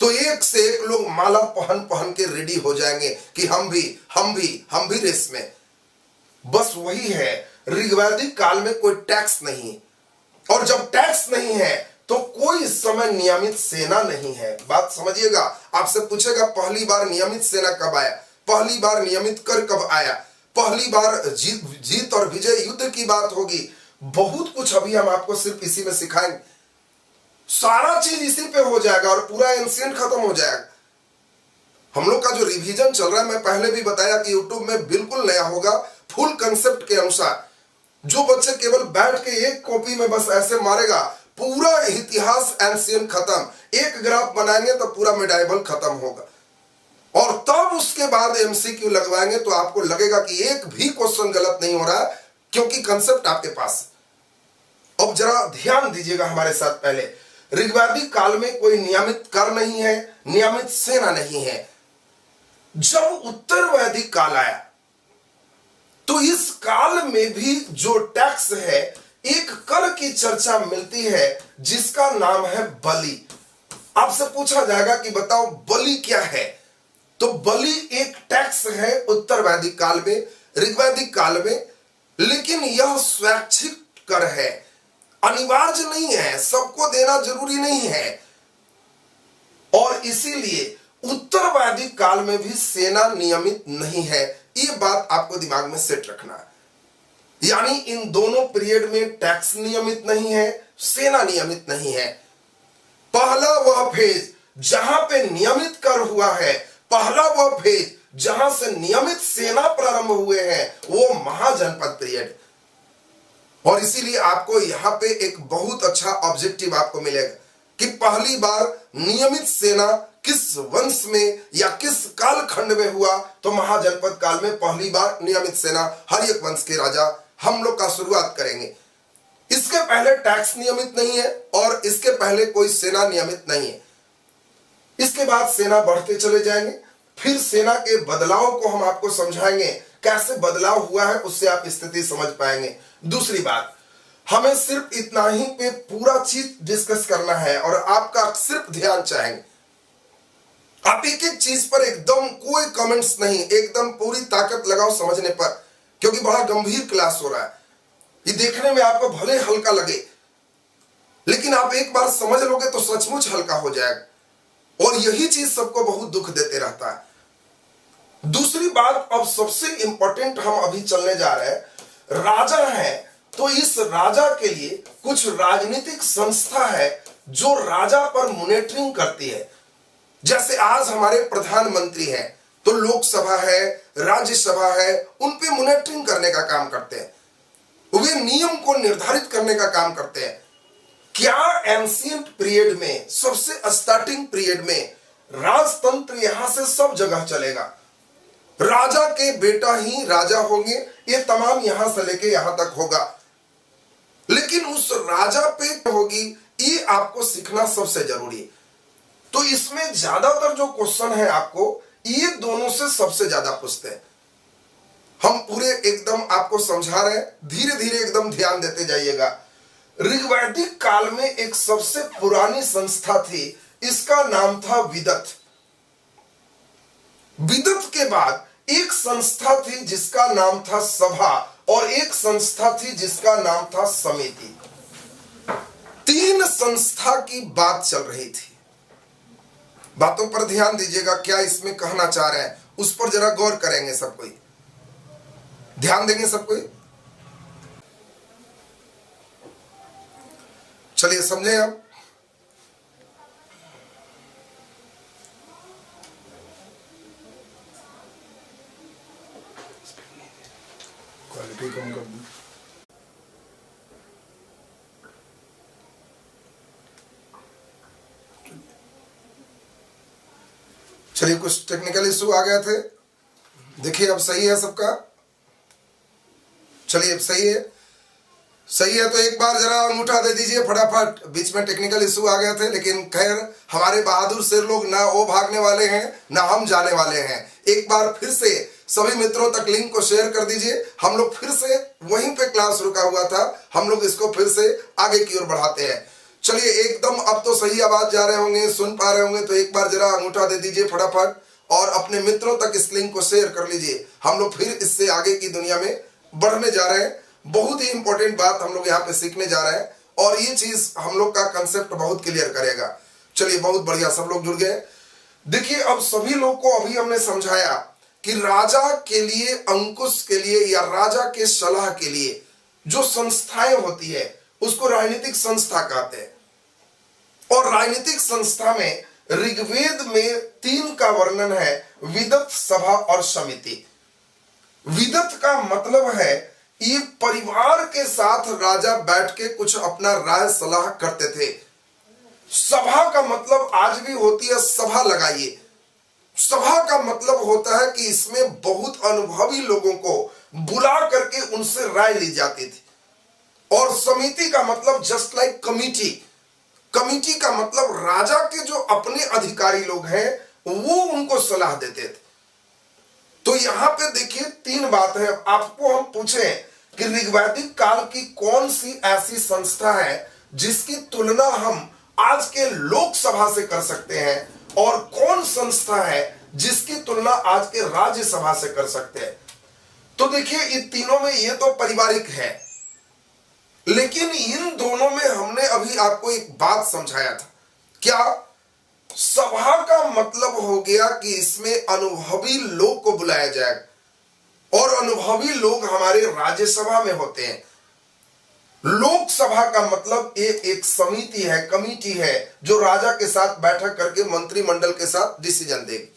तो एक से एक लोग माला पहन पहन के रेडी हो जाएंगे कि हम भी रेस में। बस वही है, ऋग्वैदिक काल में कोई टैक्स नहीं, और जब टैक्स नहीं है तो कोई इस समय नियमित सेना नहीं है। बात समझिएगा। आपसे पूछेगा पहली बार नियमित सेना कब आया, पहली बार नियमित कर कब आया, पहली बार जीत और विजय युद्ध की बात होगी। बहुत कुछ अभी हम आपको सिर्फ इसी में सिखाएंगे। सारा चीज इसी पे हो जाएगा और पूरा एंशिएंट खत्म हो जाएगा। हम लोग का जो रिवीजन चल रहा है, मैं पहले भी बताया कि यूट्यूब में बिल्कुल नया होगा, फुल कंसेप्ट के अनुसार। जो बच्चे केवल बैठ के एक कॉपी में बस ऐसे मारेगा, पूरा इतिहास एंशिएंट खत्म। एक ग्राफ बनाएंगे तो पूरा मेडाइवल खत्म होगा, और तब उसके बाद एमसीक्यू लगवाएंगे तो आपको लगेगा कि एक भी क्वेश्चन गलत नहीं हो रहा है, क्योंकि कंसेप्ट आपके पास। अब जरा ध्यान दीजिएगा हमारे साथ। पहले ऋग्वैदिक काल में कोई नियमित कर नहीं है, नियमित सेना नहीं है। जब उत्तर वैदिक काल आया तो इस काल में भी जो टैक्स है, एक कर की चर्चा मिलती है जिसका नाम है बलि। आपसे पूछा जाएगा कि बताओ बलि क्या है, तो बलि एक टैक्स है उत्तर वैदिक काल में, ऋग्वैदिक काल में। लेकिन यह स्वैच्छिक कर है, अनिवार्य नहीं है, सबको देना जरूरी नहीं है। और इसीलिए उत्तरवादी काल में भी सेना नियमित नहीं है। ये बात आपको दिमाग में सेट रखना है। यानी इन दोनों पीरियड में टैक्स नियमित नहीं है, सेना नियमित नहीं है। पहला वह फेज जहां पे नियमित कर हुआ है, पहला वह फेज जहां से नियमित सेना प्रारंभ हुए हैं, वो महाजनपद पीरियड। और इसीलिए आपको यहां पे एक बहुत अच्छा ऑब्जेक्टिव आपको मिलेगा कि पहली बार नियमित सेना किस वंश में या किस कालखंड में हुआ, तो महाजनपद काल में पहली बार नियमित सेना हर्यक वंश के राजा हम लोग का शुरुआत करेंगे। इसके पहले टैक्स नियमित नहीं है और इसके पहले कोई सेना नियमित नहीं है। इसके बाद सेना बढ़ते चले जाएंगे, फिर सेना के बदलाव को हम आपको समझाएंगे, कैसे बदलाव हुआ है उससे आप स्थिति समझ पाएंगे। दूसरी बात, हमें सिर्फ इतना ही पे पूरा चीज डिस्कस करना है और आपका सिर्फ ध्यान चाहेंगे। आप एक एक चीज पर एकदम कोई कमेंट्स नहीं, एकदम पूरी ताकत लगाओ समझने पर, क्योंकि बड़ा गंभीर क्लास हो रहा है। ये देखने में आपको भले हल्का लगे, लेकिन आप एक बार समझ लोगे तो सचमुच हल्का हो जाएगा। और यही चीज सबको बहुत दुख देते रहता है। दूसरी बात, अब सबसे इंपॉर्टेंट हम अभी चलने जा रहे हैं, राजा है तो इस राजा के लिए कुछ राजनीतिक संस्था है जो राजा पर मॉनिटरिंग करती है। जैसे आज हमारे प्रधानमंत्री हैं तो लोकसभा है, राज्यसभा है, उन पे मॉनिटरिंग करने का काम करते हैं, वे नियम को निर्धारित करने का काम करते हैं। क्या एंशिएंट पीरियड में, सबसे स्टार्टिंग पीरियड में राजतंत्र यहां से सब जगह चलेगा, राजा के बेटा ही राजा होंगे, ये तमाम यहां से लेके यहां तक होगा। लेकिन उस राजा पे होगी, ये आपको सीखना सबसे जरूरी है। तो इसमें ज्यादातर जो क्वेश्चन है आपको ये दोनों से सबसे ज्यादा पूछते हैं। हम पूरे एकदम आपको समझा रहे हैं, धीरे धीरे एकदम ध्यान देते जाइएगा। ऋग्वैदिक काल में एक सबसे पुरानी संस्था थी, इसका नाम था विदत। विदत के बाद एक संस्था थी जिसका नाम था सभा और एक संस्था थी जिसका नाम था समिति। तीन संस्था की बात चल रही थी। बातों पर ध्यान दीजिएगा, क्या इसमें कहना चाह रहे हैं उस पर जरा गौर करेंगे सब कोई, ध्यान देंगे सब कोई। चलिए समझे आप। क्वालिटी कम कर दूं। चलिए, कुछ टेक्निकल इशू आ गए थे, देखिए अब सही है सबका। चलिए अब सही है, सही है तो एक बार जरा अंगूठा दे दीजिए फटाफट। बीच में टेक्निकल इशू आ गए थे, लेकिन खैर हमारे बहादुर शेर लोग ना वो भागने वाले हैं ना हम जाने वाले हैं। एक बार फिर से सभी मित्रों तक लिंक को शेयर कर दीजिए। हम लोग फिर से वहीं पे क्लास रुका हुआ था, हम लोग इसको फिर से आगे की ओर बढ़ाते हैं। चलिए एकदम अब तो सही आवाज जा रहे होंगे, सुन पा रहे होंगे, तो एक बार जरा अंगूठा दे दीजिए फटाफट और अपने मित्रों तक इस लिंक को शेयर कर लीजिए। हम लोग फिर इससे आगे की दुनिया में बढ़ने जा रहे हैं। बहुत ही इंपॉर्टेंट बात हम लोग यहाँ पे सीखने जा रहे हैं और ये चीज हम लोग का कंसेप्ट बहुत क्लियर करेगा। चलिए बहुत बढ़िया, सब लोग जुड़ गए। देखिए अब सभी लोग को अभी हमने समझाया कि राजा के लिए, अंकुश के लिए या राजा के सलाह के लिए जो संस्थाएं होती है उसको राजनीतिक संस्था कहते हैं। और राजनीतिक संस्था में ऋग्वेद में 3 का वर्णन है, विदत, सभा और समिति। विदत का मतलब है ये परिवार के साथ राजा बैठ के कुछ अपना राय सलाह करते थे। सभा का मतलब आज भी होती है सभा लगाइए। सभा का मतलब होता है कि इसमें बहुत अनुभवी लोगों को बुला करके उनसे राय ली जाती थी। और समिति का मतलब जस्ट लाइक कमिटी। कमिटी का मतलब राजा के जो अपने अधिकारी लोग हैं वो उनको सलाह देते थे। तो यहां पे देखिए 3 बात है। आपको हम पूछें कि ऋग्वैदिक काल की कौन सी ऐसी संस्था है जिसकी तुलना हम आज के लोकसभा से कर सकते हैं, और कौन संस्था है जिसकी तुलना आज के राज्यसभा से कर सकते हैं। तो देखिए इन तीनों में ये तो पारिवारिक है, लेकिन इन दोनों में हमने अभी आपको एक बात समझाया था। क्या? सभा का मतलब हो गया कि इसमें अनुभवी लोग को बुलाया जाएगा और अनुभवी लोग हमारे राज्यसभा में होते हैं। लोकसभा का मतलब ये एक समिति है, कमिटी है, जो राजा के साथ बैठक करके मंत्रिमंडल के साथ डिसीजन देगी।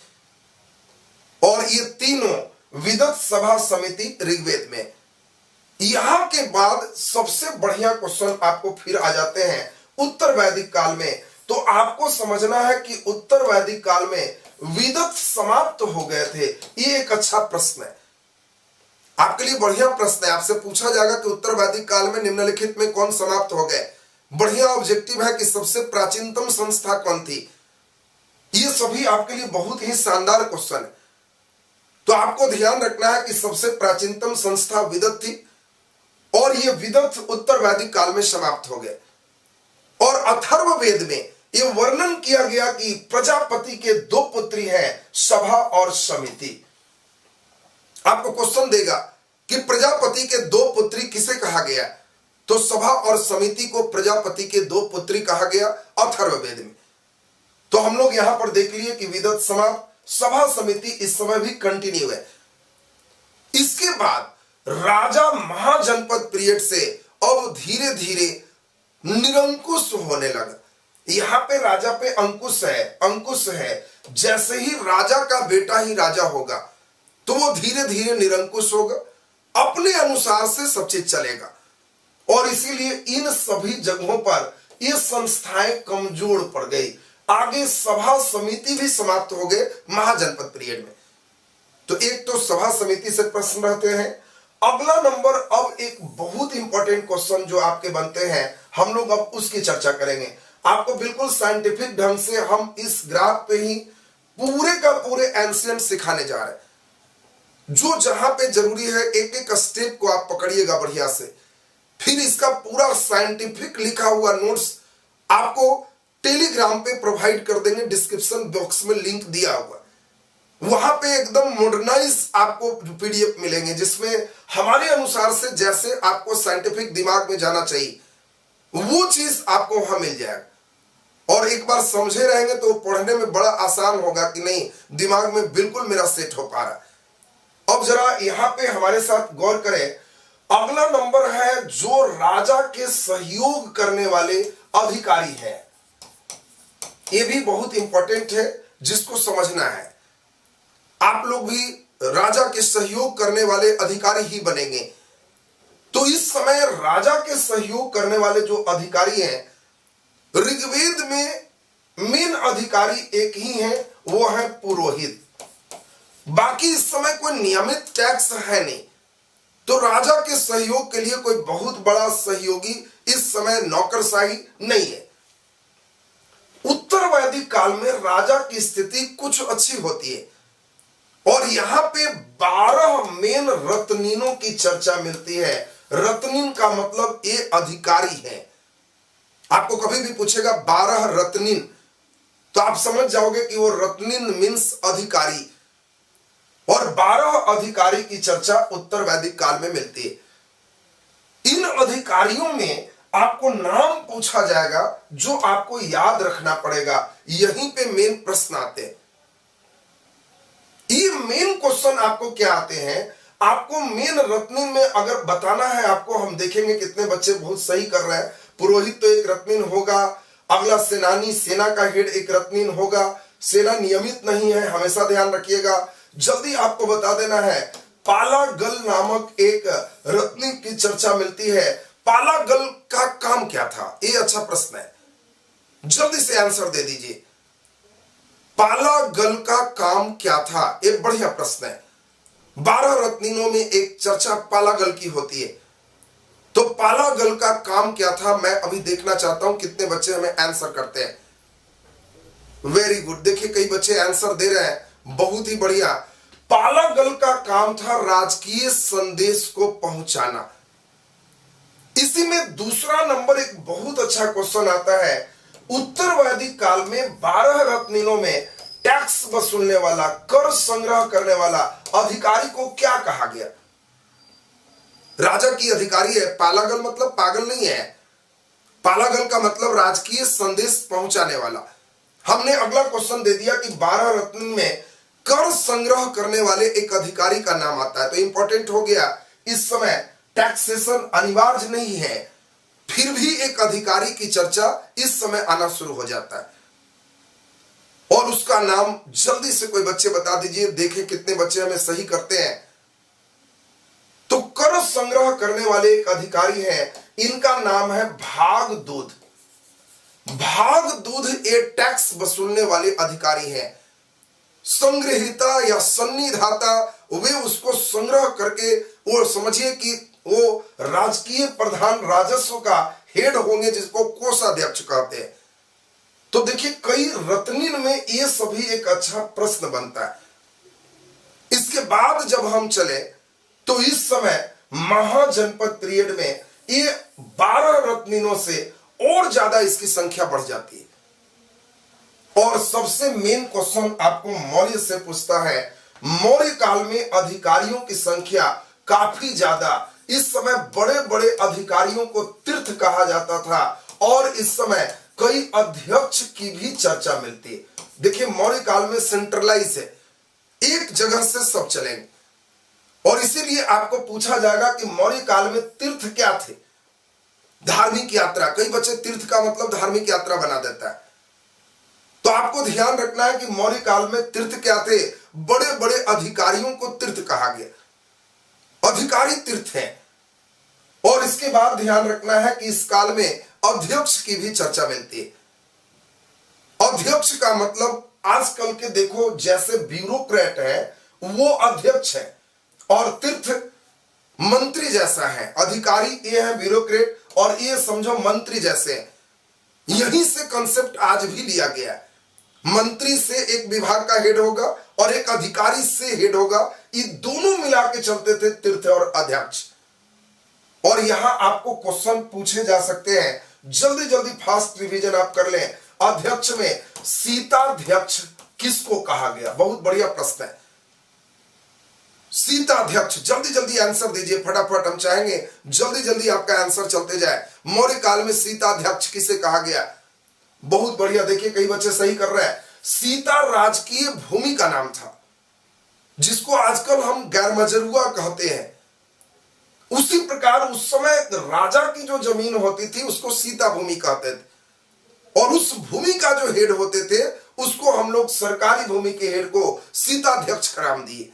और ये तीनों विदत सभा समिति ऋग्वेद में। यहां के बाद सबसे बढ़िया क्वेश्चन आपको फिर आ जाते हैं उत्तर वैदिक काल में। तो आपको समझना है कि उत्तर वैदिक काल में विदत समाप्त हो गए थे। ये एक अच्छा प्रश्न है, आपके लिए बढ़िया प्रश्न है। आपसे पूछा जाएगा कि उत्तर वैदिक काल में निम्नलिखित में कौन समाप्त हो गए। बढ़िया ऑब्जेक्टिव है कि सबसे प्राचीनतम संस्था कौन थी। ये सभी आपके लिए बहुत ही शानदार क्वेश्चन है। तो आपको ध्यान रखना है कि सबसे प्राचीनतम संस्था विदत थी और ये विदत उत्तर वैदिक काल में समाप्त हो गए। और अथर्ववेद में यह वर्णन किया गया कि प्रजापति के दो पुत्री हैं, सभा और समिति। आपको क्वेश्चन देगा कि प्रजापति के दो पुत्री किसे कहा गया, तो सभा और समिति को प्रजापति के दो पुत्री कहा गया अथर्ववेद में। तो हम लोग यहां पर देख लिए कि विदत समाप्त, सभा समिति इस समय भी कंटिन्यू है। इसके बाद राजा महाजनपद पीरियड से अब धीरे धीरे निरंकुश होने लगा। यहां पे राजा पे अंकुश है। जैसे ही राजा का बेटा ही राजा होगा तो वो धीरे धीरे निरंकुश होगा, अपने अनुसार से सब चीज चलेगा। और इसीलिए इन सभी जगहों पर ये संस्थाएं कमजोर पड़ गई। आगे सभा समिति भी समाप्त हो गए महाजनपद पीरियड में। तो एक तो सभा समिति से प्रश्न रहते हैं। अगला नंबर, अब एक बहुत इंपॉर्टेंट क्वेश्चन जो आपके बनते हैं, हम लोग अब उसकी चर्चा करेंगे। आपको बिल्कुल साइंटिफिक ढंग से हम इस ग्राफ पे ही पूरे का पूरे एंशिएंट सिखाने जा रहे हैं। जो जहां पे जरूरी है एक एक स्टेप को आप पकड़िएगा बढ़िया से। फिर इसका पूरा साइंटिफिक लिखा हुआ नोट्स आपको टेलीग्राम पे प्रोवाइड कर देंगे, डिस्क्रिप्शन बॉक्स में लिंक दिया हुआ। वहां पे एकदम मॉडर्नाइज आपको पीडीएफ मिलेंगे जिसमें हमारे अनुसार से जैसे आपको साइंटिफिक दिमाग में जाना चाहिए वो चीज आपको वहां मिल जाएगा। और एक बार समझे रहेंगे तो पढ़ने में बड़ा आसान होगा कि नहीं, दिमाग में बिल्कुल मेरा सेट हो पा रहा है। अब जरा यहां पे हमारे साथ गौर करें। अगला नंबर है जो राजा के सहयोग करने वाले अधिकारी हैं। ये भी बहुत इंपॉर्टेंट है जिसको समझना है। आप लोग भी राजा के सहयोग करने वाले अधिकारी ही बनेंगे। तो इस समय राजा के सहयोग करने वाले जो अधिकारी हैं, ऋग्वेद में मेन अधिकारी एक ही है, वो है पुरोहित। बाकी इस समय कोई नियमित टैक्स है नहीं। तो राजा के सहयोग के लिए कोई बहुत बड़ा सहयोगी इस समय नौकरशाही नहीं है। उत्तर वैदिक काल में राजा की स्थिति कुछ अच्छी होती है और यहां पे 12 मेन रत्नीनों की चर्चा मिलती है। रत्नीन का मतलब ये अधिकारी है। आपको कभी भी पूछेगा 12 रत्नीन तो आप समझ जाओगे कि वो रत्नीन मीन्स अधिकारी। और 12 अधिकारी की चर्चा उत्तर वैदिक काल में मिलती है। इन अधिकारियों में आपको नाम पूछा जाएगा जो आपको याद रखना पड़ेगा। यहीं पे मेन प्रश्न आते हैं। ये मेन क्वेश्चन आपको क्या आते हैं, आपको मेन रत्नीन में अगर बताना है आपको, हम देखेंगे कितने बच्चे बहुत सही कर रहे हैं। पुरोहित तो एक रत्नीन होगा। अगला सेनानी, सेना का हेड एक रत्नीन होगा। सेना नियमित नहीं है, हमेशा ध्यान रखिएगा। जल्दी आपको बता देना है, पालागल नामक एक रत्नीन की चर्चा मिलती है। पालागल का काम क्या था, ये अच्छा प्रश्न है, जल्दी से आंसर दे दीजिए। पालागल का काम क्या था, एक बढ़िया प्रश्न है। 12 रत्नीनों में एक चर्चा पालागल की होती है। तो पालागल का काम क्या था, मैं अभी देखना चाहता हूं कितने बच्चे हमें आंसर करते हैं। वेरी गुड, देखिए कई बच्चे आंसर दे रहे हैं, बहुत ही बढ़िया। पालागल का काम था राजकीय संदेश को पहुंचाना। इसी में दूसरा नंबर एक बहुत अच्छा क्वेश्चन आता है। उत्तर वैदिक काल में 12 रत्नीनों में टैक्स वसूलने वाला, कर संग्रह करने वाला अधिकारी को क्या कहा गया? राजा की अधिकारी है। पालागल मतलब पागल नहीं है। पालागल का मतलब राजकीय संदेश पहुंचाने वाला। हमने अगला क्वेश्चन दे दिया कि 12 रत्न में कर संग्रह करने वाले एक अधिकारी का नाम आता है, तो इंपॉर्टेंट हो गया। इस समय टैक्सेशन अनिवार्य नहीं है, फिर भी एक अधिकारी की चर्चा इस समय आना शुरू हो जाता है, और उसका नाम जल्दी से कोई बच्चे बता दीजिए, देखें कितने बच्चे हमें सही करते हैं। तो कर संग्रह करने वाले एक अधिकारी हैं, इनका नाम है भाग दूध। भाग दूध एक टैक्स वसूलने वाले अधिकारी हैं। संग्रहिता या सन्निधाता, वे उसको संग्रह करके, और समझिए कि वो राजकीय प्रधान राजस्व का हेड होंगे, जिसको कोषाध्यक्ष कहते हैं। तो देखिए कई रत्निन में ये सभी एक अच्छा प्रश्न बनता है। इसके बाद जब हम चले तो इस समय महाजनपद पीरियड में ये 12 रत्निनों से और ज्यादा इसकी संख्या बढ़ जाती है। और सबसे मेन क्वेश्चन आपको मौर्य से पूछता है, मौर्य काल में अधिकारियों की संख्या काफी ज्यादा, इस समय बड़े बड़े अधिकारियों को तीर्थ कहा जाता था, और इस समय कई अध्यक्ष की भी चर्चा मिलती है। देखिए मौर्य काल में सेंट्रलाइज है, एक जगह से सब चलेंगे, और इसीलिए आपको पूछा जाएगा कि मौर्य काल में तीर्थ क्या थे। धार्मिक यात्रा, कई बच्चे तीर्थ का मतलब धार्मिक यात्रा बना देता है, तो आपको ध्यान रखना है कि मौर्य काल में तीर्थ क्या थे। बड़े बड़े अधिकारियों को तीर्थ कहा गया, अधिकारी तीर्थ हैं। और इसके बाद ध्यान रखना है कि इस काल में अध्यक्ष की भी चर्चा मिलती है। अध्यक्ष का मतलब आजकल के देखो जैसे ब्यूरोक्रेट है वो अध्यक्ष है, और तीर्थ मंत्री जैसा है। अधिकारी ये है ब्यूरोक्रेट, और ये समझो मंत्री जैसे है। यहीं से कंसेप्ट आज भी लिया गया है। मंत्री से एक विभाग का हेड होगा और एक अधिकारी से हेड होगा, ये दोनों मिला के चलते थे तीर्थ और अध्यक्ष। और यहां आपको क्वेश्चन पूछे जा सकते हैं, जल्दी जल्दी फास्ट रिवीजन आप कर लें। अध्यक्ष में सीताध्यक्ष किसको कहा गया? बहुत बढ़िया प्रश्न है। सीताध्यक्ष, जल्दी जल्दी आंसर दीजिए फटाफट, हम चाहेंगे जल्दी जल्दी आपका आंसर चलते जाए। मौर्य काल में सीताध्यक्ष किसे कहा गया? बहुत बढ़िया, देखिए कई बच्चे सही कर रहे हैं। सीता राजकीय भूमि का नाम था, जिसको आजकल हम गैरमजरूआ कहते हैं। उसी प्रकार उस समय राजा की जो जमीन होती थी उसको सीता भूमि कहते थे, और उस भूमि का जो हेड होते थे उसको हम लोग सरकारी भूमि के हेड को सीताध्यक्ष का नाम दिए।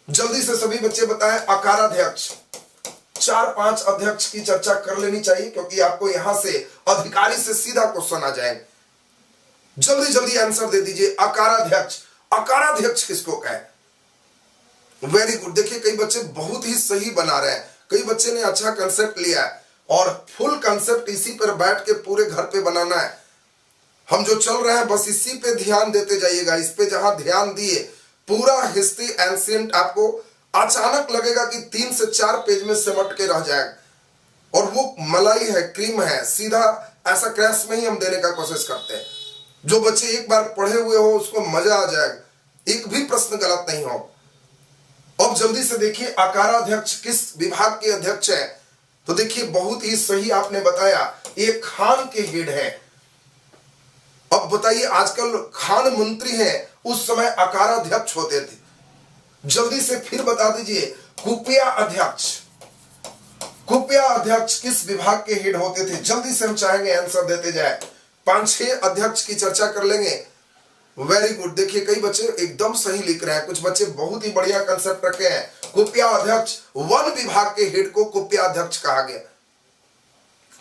जल्दी से सभी बच्चे बताएं। अकाराध्यक्ष, 4-5 अध्यक्ष की चर्चा कर लेनी चाहिए, क्योंकि आपको यहां से अधिकारी से सीधा क्वेश्चन आ जाएंगे। जल्दी जल्दी आंसर दे दीजिए। अकाराध्यक्ष, अकाराध्यक्ष किसको कहे? वेरी गुड, देखिए कई बच्चे बहुत ही सही बना रहे हैं, कई बच्चे ने अच्छा कंसेप्ट लिया है, और फुल कंसेप्ट इसी पर बैठ के पूरे घर पे बनाना है। हम जो चल रहे हैं बस इसी पे ध्यान देते जाइएगा। इस पे जहां ध्यान दिए पूरा हिस्ट्री एंशिएंट आपको अचानक लगेगा कि 3 से 4 पेज में सिमट के रह जाएगा, और वो मलाई है, क्रीम है, सीधा ऐसा क्रैश में ही हम देने का कोशिश करते हैं। जो बच्चे एक बार पढ़े हुए हो उसको मजा आ जाएगा, एक भी प्रश्न गलत नहीं हो। अब जल्दी से देखिए अकाराध्यक्ष किस विभाग के अध्यक्ष है? तो देखिए बहुत ही सही आपने बताया, ये खान के हेड है। अब बताइए, आजकल खान मंत्री हैं, उस समय अकाराध्यक्ष होते थे। जल्दी से फिर बता दीजिए। कुपिया अध्यक्ष, कुपिया अध्यक्ष किस विभाग के हेड होते थे? जल्दी से हम चाहेंगे आंसर देते जाए। 5-6 अध्यक्ष की चर्चा कर लेंगे। वेरी गुड, देखिए कई बच्चे एकदम सही लिख रहे हैं, कुछ बच्चे बहुत ही बढ़िया कंसेप्ट रखे हैं। कुपिया अध्यक्ष, वन विभाग के हेड को कुपिया अध्यक्ष कहा गया।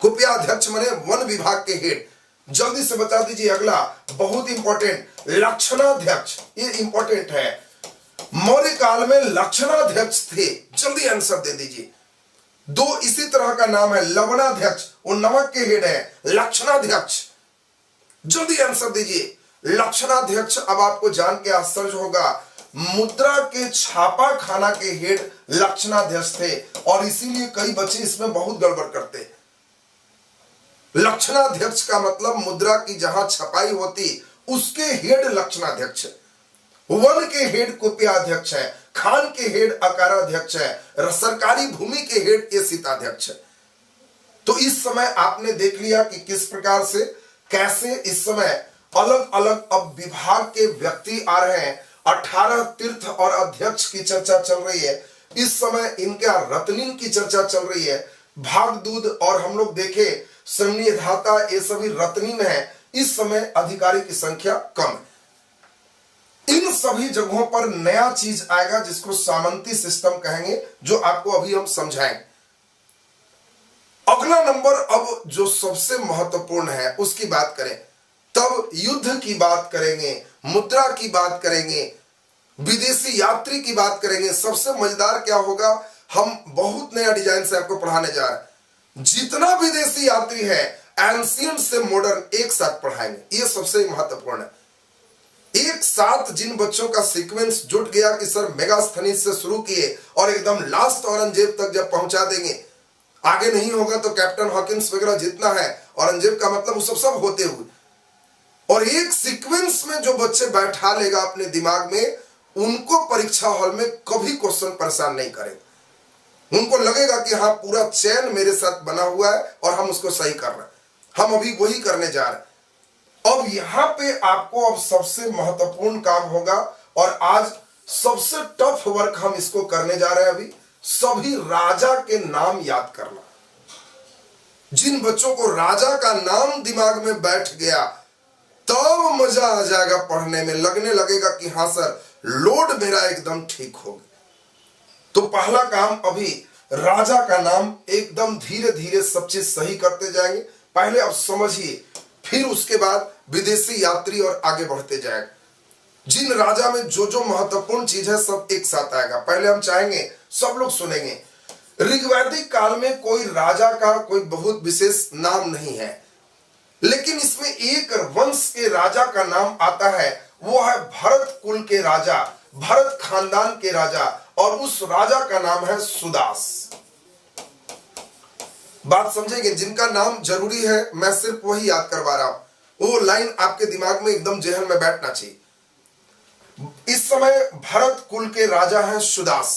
कुपिया अध्यक्ष माने वन विभाग के हेड। जल्दी से बता दीजिए अगला, बहुत इंपॉर्टेंट, लक्षणाध्यक्ष। ये इंपॉर्टेंट है, मौर्य काल में लक्षणाध्यक्ष थे। जल्दी आंसर दे दीजिए। 2 इसी तरह का नाम है, लवणाध्यक्ष, वो नमक के हेड है। लक्षणाध्यक्ष, जल्दी आंसर दीजिए। लक्षणाध्यक्ष, अब आपको जान के आश्चर्य होगा, मुद्रा के छापा खाना के हेड लक्षणाध्यक्ष थे, और इसीलिए कई बच्चे इसमें बहुत गड़बड़ करते। लक्षणाध्यक्ष का मतलब मुद्रा की जहां छपाई होती उसके हेड लक्षणाध्यक्ष है। वन के हेड कुपियाध्यक्ष है, खान के हेड अकाराध्यक्ष है, सरकारी भूमि के हेड ये सीताध्यक्ष है। तो इस समय आपने देख लिया कि किस प्रकार से कैसे इस समय अलग अलग अब विभाग के व्यक्ति आ रहे हैं। 18 तीर्थ और अध्यक्ष की चर्चा चल रही है इस समय। इनका रत्निन की चर्चा चल रही है। भागदूत और हम लोग देखे श्रमणीय धाता, ये सभी रत्निन है। इस समय अधिकारी की संख्या कम है। इन सभी जगहों पर नया चीज आएगा जिसको सामंती सिस्टम कहेंगे, जो आपको अभी हम समझाएंगे। अगला नंबर अब जो सबसे महत्वपूर्ण है उसकी बात करें, तब युद्ध की बात करेंगे, मुद्रा की बात करेंगे, विदेशी यात्री की बात करेंगे। सबसे मजेदार क्या होगा, हम बहुत नया डिजाइन से आपको पढ़ाने जा रहे हैं। जितना विदेशी यात्री है एंशिएंट से मॉडर्न एक साथ पढ़ाएंगे, ये सबसे महत्वपूर्ण है। एक साथ जिन बच्चों का सीक्वेंस जुट गया कि सर मेगास्थनीज से शुरू किए और एकदम लास्ट औरंगजेब तक जब पहुंचा देंगे, आगे नहीं होगा तो कैप्टन हॉकिंस वगैरह जितना है, औरंगजेब का मतलब वो सब होते हुए, और एक सीक्वेंस में जो बच्चे बैठा लेगा अपने दिमाग में, उनको परीक्षा हॉल में कभी क्वेश्चन परेशान नहीं करेगा। उनको लगेगा कि हाँ पूरा चैन मेरे साथ बना हुआ है और हम उसको सही कर रहे हैं। हम अभी वही करने जा रहे हैं। अब यहां पे आपको अब सबसे महत्वपूर्ण काम होगा, और आज सबसे टफ वर्क हम इसको करने जा रहे हैं। अभी सभी राजा के नाम याद करना। जिन बच्चों को राजा का नाम दिमाग में बैठ गया, तब मजा आ जाएगा पढ़ने में। लगने लगेगा कि हाँ सर लोड मेरा एकदम ठीक हो गया। तो पहला काम अभी राजा का नाम एकदम धीरे धीरे सब चीज सही करते जाएंगे। पहले अब समझिए, फिर उसके बाद विदेशी यात्री और आगे बढ़ते जाएगा। जिन राजा में जो जो महत्वपूर्ण चीज है सब एक साथ आएगा। पहले हम चाहेंगे सब लोग सुनेंगे। ऋग्वैदिक काल में कोई राजा का कोई बहुत विशेष नाम नहीं है, लेकिन इसमें एक वंश के राजा का नाम आता है। वो है भरत कुल के राजा, भरत खानदान के राजा, और उस राजा का नाम है सुदास। बात समझेंगे? जिनका नाम जरूरी है मैं सिर्फ वही याद करवा रहा हूं, वो लाइन आपके दिमाग में एकदम जेहन में बैठना चाहिए। इस समय भरत कुल के राजा हैं सुदास,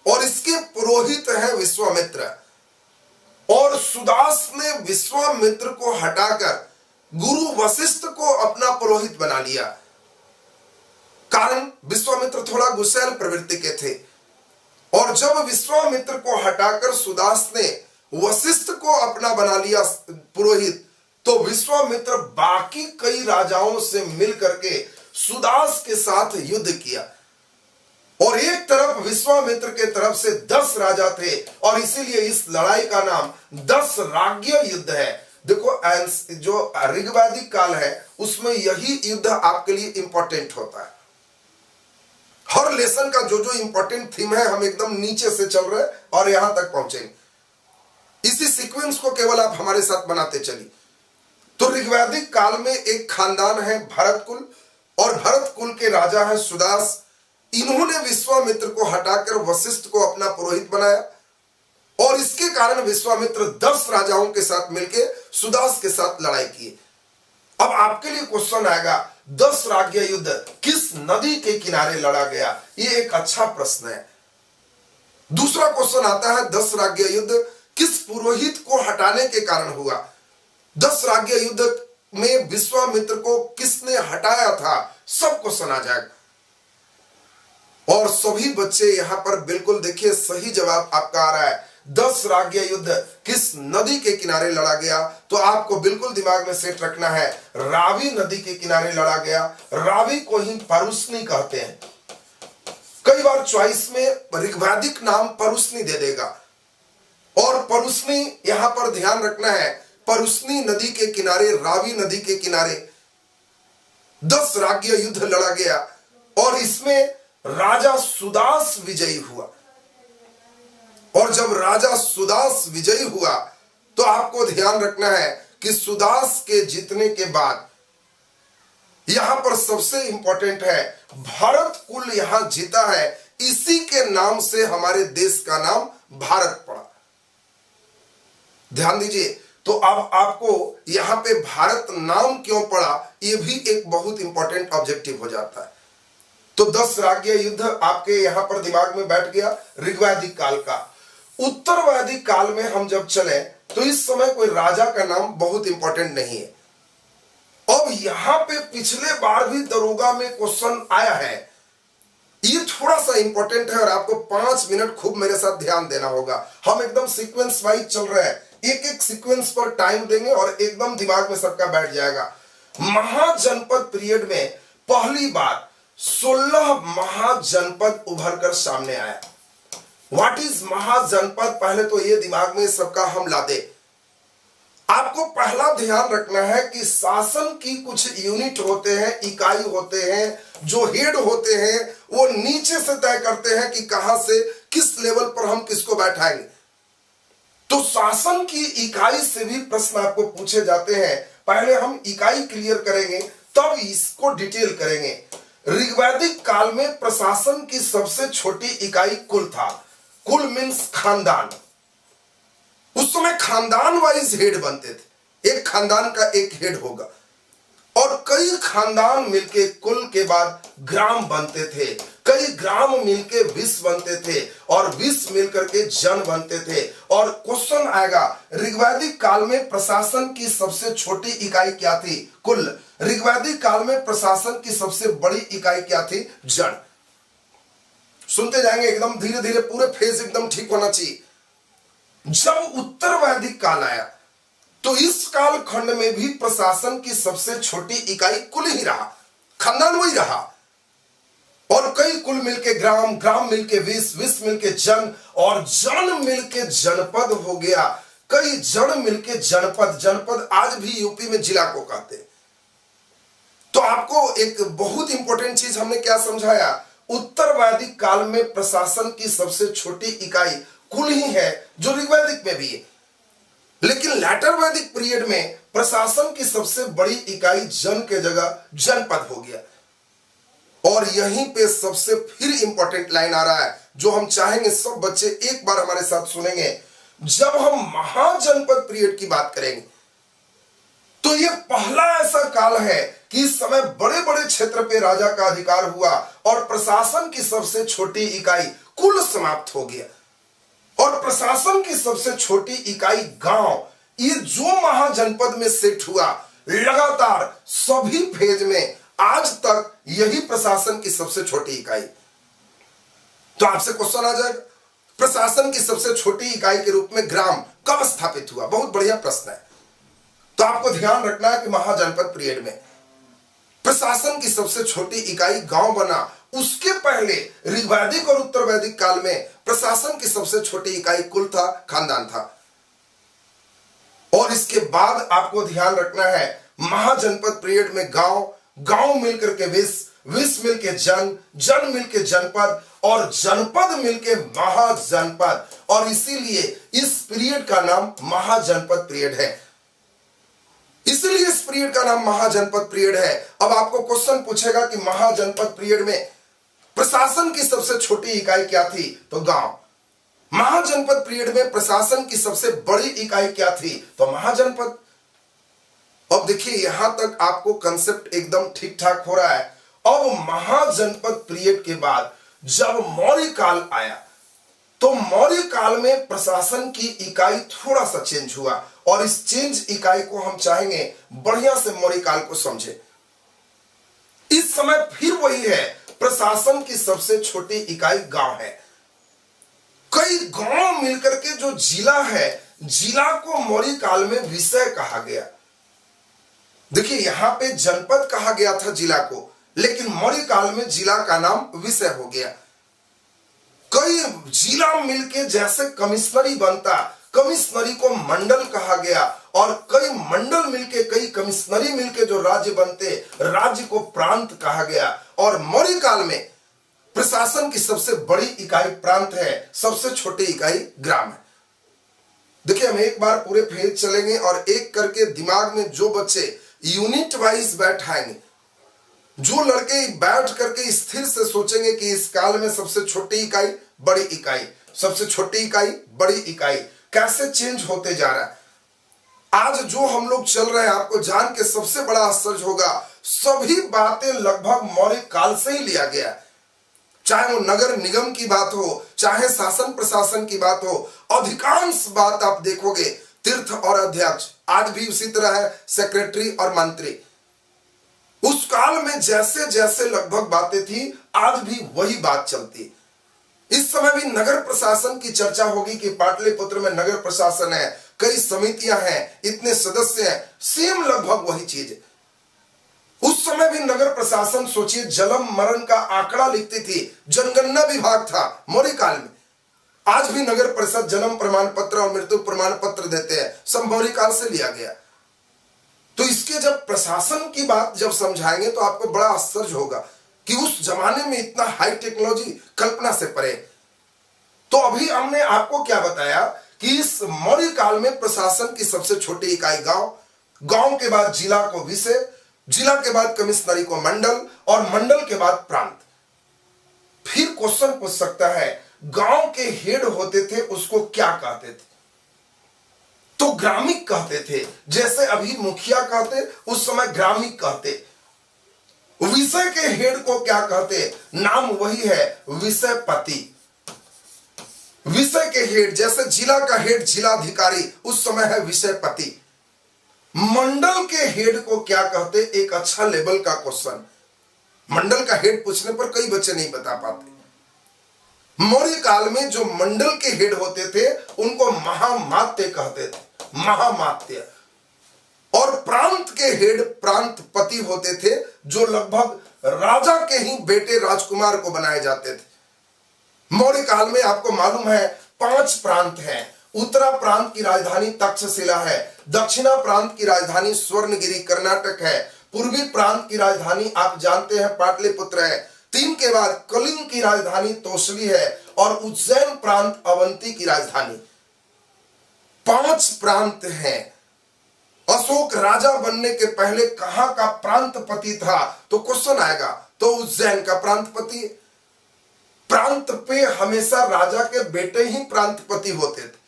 और इसके पुरोहित हैं विश्वामित्र। और सुदास ने विश्वामित्र को हटाकर गुरु वशिष्ठ को अपना पुरोहित बना लिया। कारण विश्वामित्र थोड़ा गुस्सैल प्रवृत्ति के थे, और जब विश्वामित्र को हटाकर सुदास ने वशिष्ठ को अपना बना लिया पुरोहित, तो विश्वामित्र बाकी कई राजाओं से मिलकर के सुदास के साथ युद्ध किया। और एक तरफ विश्वामित्र के तरफ से 10 राजा थे, और इसीलिए इस लड़ाई का नाम 10 राज्य युद्ध है। देखो जो ऋग्वैदिक काल है उसमें यही युद्ध आपके लिए इंपॉर्टेंट होता है। हर लेसन का जो जो इंपॉर्टेंट थीम है हम एकदम नीचे से चल रहे हैं और यहां तक पहुंचेंगे। इसी सीक्वेंस को केवल आप हमारे साथ बनाते चलिए। तो ऋग्वैदिक काल में एक खानदान है भरत कुल, और भरत कुल के राजा है सुदास। इन्होंने विश्वामित्र को हटाकर वशिष्ठ को अपना पुरोहित बनाया, और इसके कारण विश्वामित्र 10 राजाओं के साथ मिलकर सुदास के साथ लड़ाई की। अब आपके लिए क्वेश्चन आएगा, 10 राज्य युद्ध किस नदी के किनारे लड़ा गया? ये एक अच्छा प्रश्न है। दूसरा क्वेश्चन आता है, 10 राज्य युद्ध किस पुरोहित को हटाने के कारण हुआ? 10 राज्य युद्ध में विश्वामित्र को किसने हटाया था? सब क्वेश्चन आ जाएगा। और सभी बच्चे यहां पर बिल्कुल देखिए सही जवाब आपका आ रहा है। 10 राज्य युद्ध किस नदी के किनारे लड़ा गया? तो आपको बिल्कुल दिमाग में सेट रखना है, रावी नदी के किनारे लड़ा गया। रावी को ही परुस्नी कहते हैं। कई बार चॉइस में ऋग्वैदिक नाम परुस्नी दे देगा, और परुस्नी यहां पर ध्यान रखना है, परुस्नी नदी के किनारे, रावी नदी के किनारे 10 राज्य युद्ध लड़ा गया, और इसमें राजा सुदास विजयी हुआ। और जब राजा सुदास विजयी हुआ तो आपको ध्यान रखना है कि सुदास के जीतने के बाद यहां पर सबसे इंपॉर्टेंट है, भारत कुल यहां जीता है। इसी के नाम से हमारे देश का नाम भारत पड़ा। ध्यान दीजिए। तो अब आपको यहां पे भारत नाम क्यों पड़ा, यह भी एक बहुत इंपॉर्टेंट ऑब्जेक्टिव हो जाता है। तो 10 राज्य युद्ध आपके यहां पर दिमाग में बैठ गया ऋग्वैदिक काल का। उत्तर वैदिक काल में हम जब चले तो इस समय कोई राजा का नाम बहुत इंपॉर्टेंट नहीं है, अब यहां पे पिछले बार भी दरोगा में क्वेश्चन आया है, ये थोड़ा सा इंपॉर्टेंट है और आपको 5 मिनट खूब मेरे साथ ध्यान देना होगा। हम एकदम सीक्वेंस वाइज चल रहे हैं, एक एक सीक्वेंस पर टाइम देंगे और एकदम दिमाग में सबका बैठ जाएगा। महाजनपद पीरियड में पहली बार 16 महाजनपद उभर कर सामने आया। व्हाट इज महाजनपद, पहले तो ये दिमाग में सबका हम ला दे। आपको पहला ध्यान रखना है कि शासन की कुछ यूनिट होते हैं, इकाई होते हैं, जो हेड होते हैं वो नीचे से तय करते हैं कि कहां से किस लेवल पर हम किसको बैठाएंगे। तो शासन की इकाई से भी प्रश्न आपको पूछे जाते हैं। पहले हम इकाई क्लियर करेंगे तब इसको डिटेल करेंगे। ऋग्वैदिक काल में प्रशासन की सबसे छोटी इकाई कुल था। कुल मीन्स खानदान। उस समय खानदान वाइज हेड बनते थे, एक खानदान का एक हेड होगा और कई खानदान मिलके कुल के बाद ग्राम बनते थे, कई ग्राम मिलके विश्व बनते थे और विश्व मिलकर के जन बनते थे। और क्वेश्चन आएगा ऋग्वैदिक काल में प्रशासन की सबसे छोटी इकाई क्या थी? कुल। ऋग्वैदिक काल में प्रशासन की सबसे बड़ी इकाई क्या थी? जन। सुनते जाएंगे एकदम धीरे धीरे, पूरे फेज एकदम ठीक होना चाहिए। जब उत्तर वैदिक काल आया तो इस काल खंड में भी प्रशासन की सबसे छोटी इकाई कुल ही रहा, खानदान वही रहा और कई कुल मिलके ग्राम, ग्राम मिलके विश्व, विश्व मिलके जन और जन मिलके जनपद हो गया। कई जन मिलके जनपद, जनपद आज भी यूपी में जिला को कहते हैं। तो आपको एक बहुत इंपॉर्टेंट चीज हमने क्या समझाया, उत्तर वैदिक काल में प्रशासन की सबसे छोटी इकाई कुल ही है, जो ऋग्वैदिक में भी है। लेकिन लैटर वैदिक पीरियड में प्रशासन की सबसे बड़ी इकाई जन के जगह जनपद हो गया। और यहीं पे सबसे फिर इंपॉर्टेंट लाइन आ रहा है जो हम चाहेंगे सब बच्चे एक बार हमारे साथ सुनेंगे। जब हम महाजनपद पीरियड की बात करेंगे तो यह पहला ऐसा काल है कि इस समय बड़े बड़े क्षेत्र पे राजा का अधिकार हुआ और प्रशासन की सबसे छोटी इकाई कुल समाप्त हो गया। और प्रशासन की सबसे छोटी इकाई गांव, ये जो महाजनपद में सेट हुआ, लगातार सभी फेज में आज तक यही प्रशासन की सबसे छोटी इकाई। तो आपसे क्वेश्चन आ जाएगा, प्रशासन की सबसे छोटी इकाई के रूप में ग्राम कब स्थापित हुआ? बहुत बढ़िया प्रश्न है। तो आपको ध्यान रखना है कि महाजनपद पीरियड में प्रशासन की सबसे छोटी इकाई गांव बना। उसके पहले ऋग्वैदिक और उत्तर वैदिक काल में प्रशासन की सबसे छोटी इकाई कुल था, खानदान था। और इसके बाद आपको ध्यान रखना है महाजनपद पीरियड में गांव, गांव मिलकर के विश्व, विश्व मिलके जन, जन मिलके जनपद और जनपद मिलके महाजनपद। और इसीलिए इस पीरियड का नाम महाजनपद पीरियड है। इसलिए इस पीरियड का नाम महाजनपद पीरियड है। अब आपको क्वेश्चन पूछेगा कि महाजनपद पीरियड में प्रशासन की सबसे छोटी इकाई क्या थी? तो गांव। महाजनपद पीरियड में प्रशासन की सबसे बड़ी इकाई क्या थी? तो महाजनपद। अब देखिए यहां तक आपको कंसेप्ट एकदम ठीक ठाक हो रहा है। अब महाजनपद पीरियड के बाद जब मौर्य काल आया तो मौर्य काल में प्रशासन की इकाई थोड़ा सा चेंज हुआ और इस चेंज इकाई को हम चाहेंगे बढ़िया से मौर्य काल को समझे। इस समय फिर वही है, प्रशासन की सबसे छोटी इकाई गांव है। कई गांव मिलकर के जो जिला है, जिला को मौर्य काल में विषय कहा गया। देखिए यहां पे जनपद कहा गया था जिला को, लेकिन मौर्य काल में जिला का नाम विषय हो गया। कई जिला मिलके जैसे कमिश्नरी बनता, कमिश्नरी को मंडल कहा गया और कई मंडल मिलके, कई कमिश्नरी मिलके जो राज्य बनते, राज्य को प्रांत कहा गया। और मौर्य काल में प्रशासन की सबसे बड़ी इकाई प्रांत है, सबसे छोटी इकाई ग्राम है। देखिए हम एक बार पूरे फेज चलेंगे और एक करके दिमाग में जो बच्चे यूनिट वाइज बैठाएंगे, जो लड़के बैठ करके स्थिर से सोचेंगे कि इस काल में सबसे छोटी इकाई, बड़ी इकाई, सबसे छोटी इकाई, बड़ी इकाई कैसे चेंज होते जा रहा है। आज जो हम लोग चल रहे हैं, आपको जान के सबसे बड़ा आश्चर्य होगा, सभी बातें लगभग मौर्य काल से ही लिया गया। चाहे वो नगर निगम की बात हो, चाहे शासन प्रशासन की बात हो, अधिकांश बात आप देखोगे तीर्थ और अध्यक्ष, आज भी उसी तरह है, सेक्रेटरी और मंत्री। उस काल में जैसे जैसे लगभग बातें थी आज भी वही बात चलती। इस समय भी नगर प्रशासन की चर्चा होगी कि पाटलिपुत्र में नगर प्रशासन है, कई समितियां हैं, इतने सदस्य हैं, सेम लगभग वही चीज। उस समय भी नगर प्रशासन सोचिए जन्म मरण का आंकड़ा लिखती थी, जनगणना विभाग था मौर्य काल में। आज भी नगर परिषद जन्म प्रमाण पत्र और मृत्यु प्रमाण पत्र देते हैं, सब मौर्य काल से लिया गया। तो इसके जब प्रशासन की बात जब समझाएंगे तो आपको बड़ा आश्चर्य होगा कि उस जमाने में इतना हाई टेक्नोलॉजी कल्पना से परे। तो अभी हमने आपको क्या बताया कि इस मौर्य काल में प्रशासन की सबसे छोटी इकाई गांव, गांव के बाद जिला को विषय, जिला के बाद कमिश्नरी को मंडल और मंडल के बाद प्रांत। फिर क्वेश्चन पूछ सकता है गांव के हेड होते थे उसको क्या कहते थे? तो ग्रामिक कहते थे, जैसे अभी मुखिया कहते उस समय ग्रामिक कहते। विषय के हेड को क्या कहते? नाम वही है, विषयपति। विषय के हेड जैसे जिला का हेड जिलाधिकारी, उस समय है विषयपति। मंडल के हेड को क्या कहते? एक अच्छा लेवल का क्वेश्चन। मंडल का हेड पूछने पर कई बच्चे नहीं बता पाते। मौर्य काल में जो मंडल के हेड होते थे उनको महामात्य कहते थे, महामात्य। और प्रांत के हेड प्रांतपति होते थे, जो लगभग राजा के ही बेटे राजकुमार को बनाए जाते थे। मौर्य काल में आपको मालूम है 5 प्रांत हैं। उत्तरा प्रांत की राजधानी तक्षशिला है, दक्षिणा प्रांत की राजधानी स्वर्णगिरी कर्नाटक है, पूर्वी प्रांत की राजधानी आप जानते हैं पाटलिपुत्र है, 3 के बाद कलिंग की राजधानी तोसली है और उज्जैन प्रांत अवंती की राजधानी। 5 प्रांत हैं। अशोक राजा बनने के पहले कहां का प्रांतपति था? तो क्वेश्चन आएगा तो उज्जैन का प्रांतपति। प्रांत पे हमेशा राजा के बेटे ही प्रांतपति होते थे।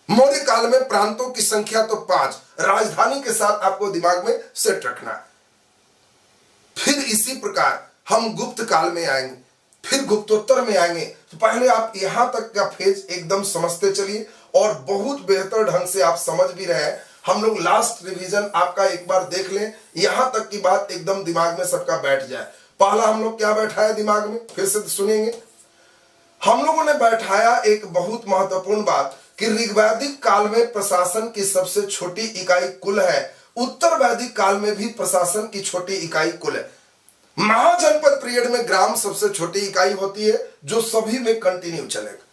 मौर्य काल में प्रांतों की संख्या तो 5, राजधानी के साथ आपको दिमाग में सेट रखना। फिर इसी प्रकार हम गुप्त काल में आएंगे, फिर गुप्तोत्तर में आएंगे। तो पहले आप यहां तक का फेज एकदम समझते चलिए और बहुत बेहतर ढंग से आप समझ भी रहे हैं। हम लोग लास्ट रिवीजन आपका एक बार देख लें, यहां तक की बात एकदम दिमाग में सबका बैठ जाए। पहला हम लोग क्या बैठाया दिमाग में, फिर से सुनेंगे। हम लोगों ने बैठाया एक बहुत महत्वपूर्ण बात कि ऋग्वैदिक काल में प्रशासन की सबसे छोटी इकाई कुल है, उत्तर वैदिक काल में भी प्रशासन की छोटी इकाई कुल है। महाजनपद पीरियड में ग्राम सबसे छोटी इकाई होती है जो सभी में कंटिन्यू चलेगा।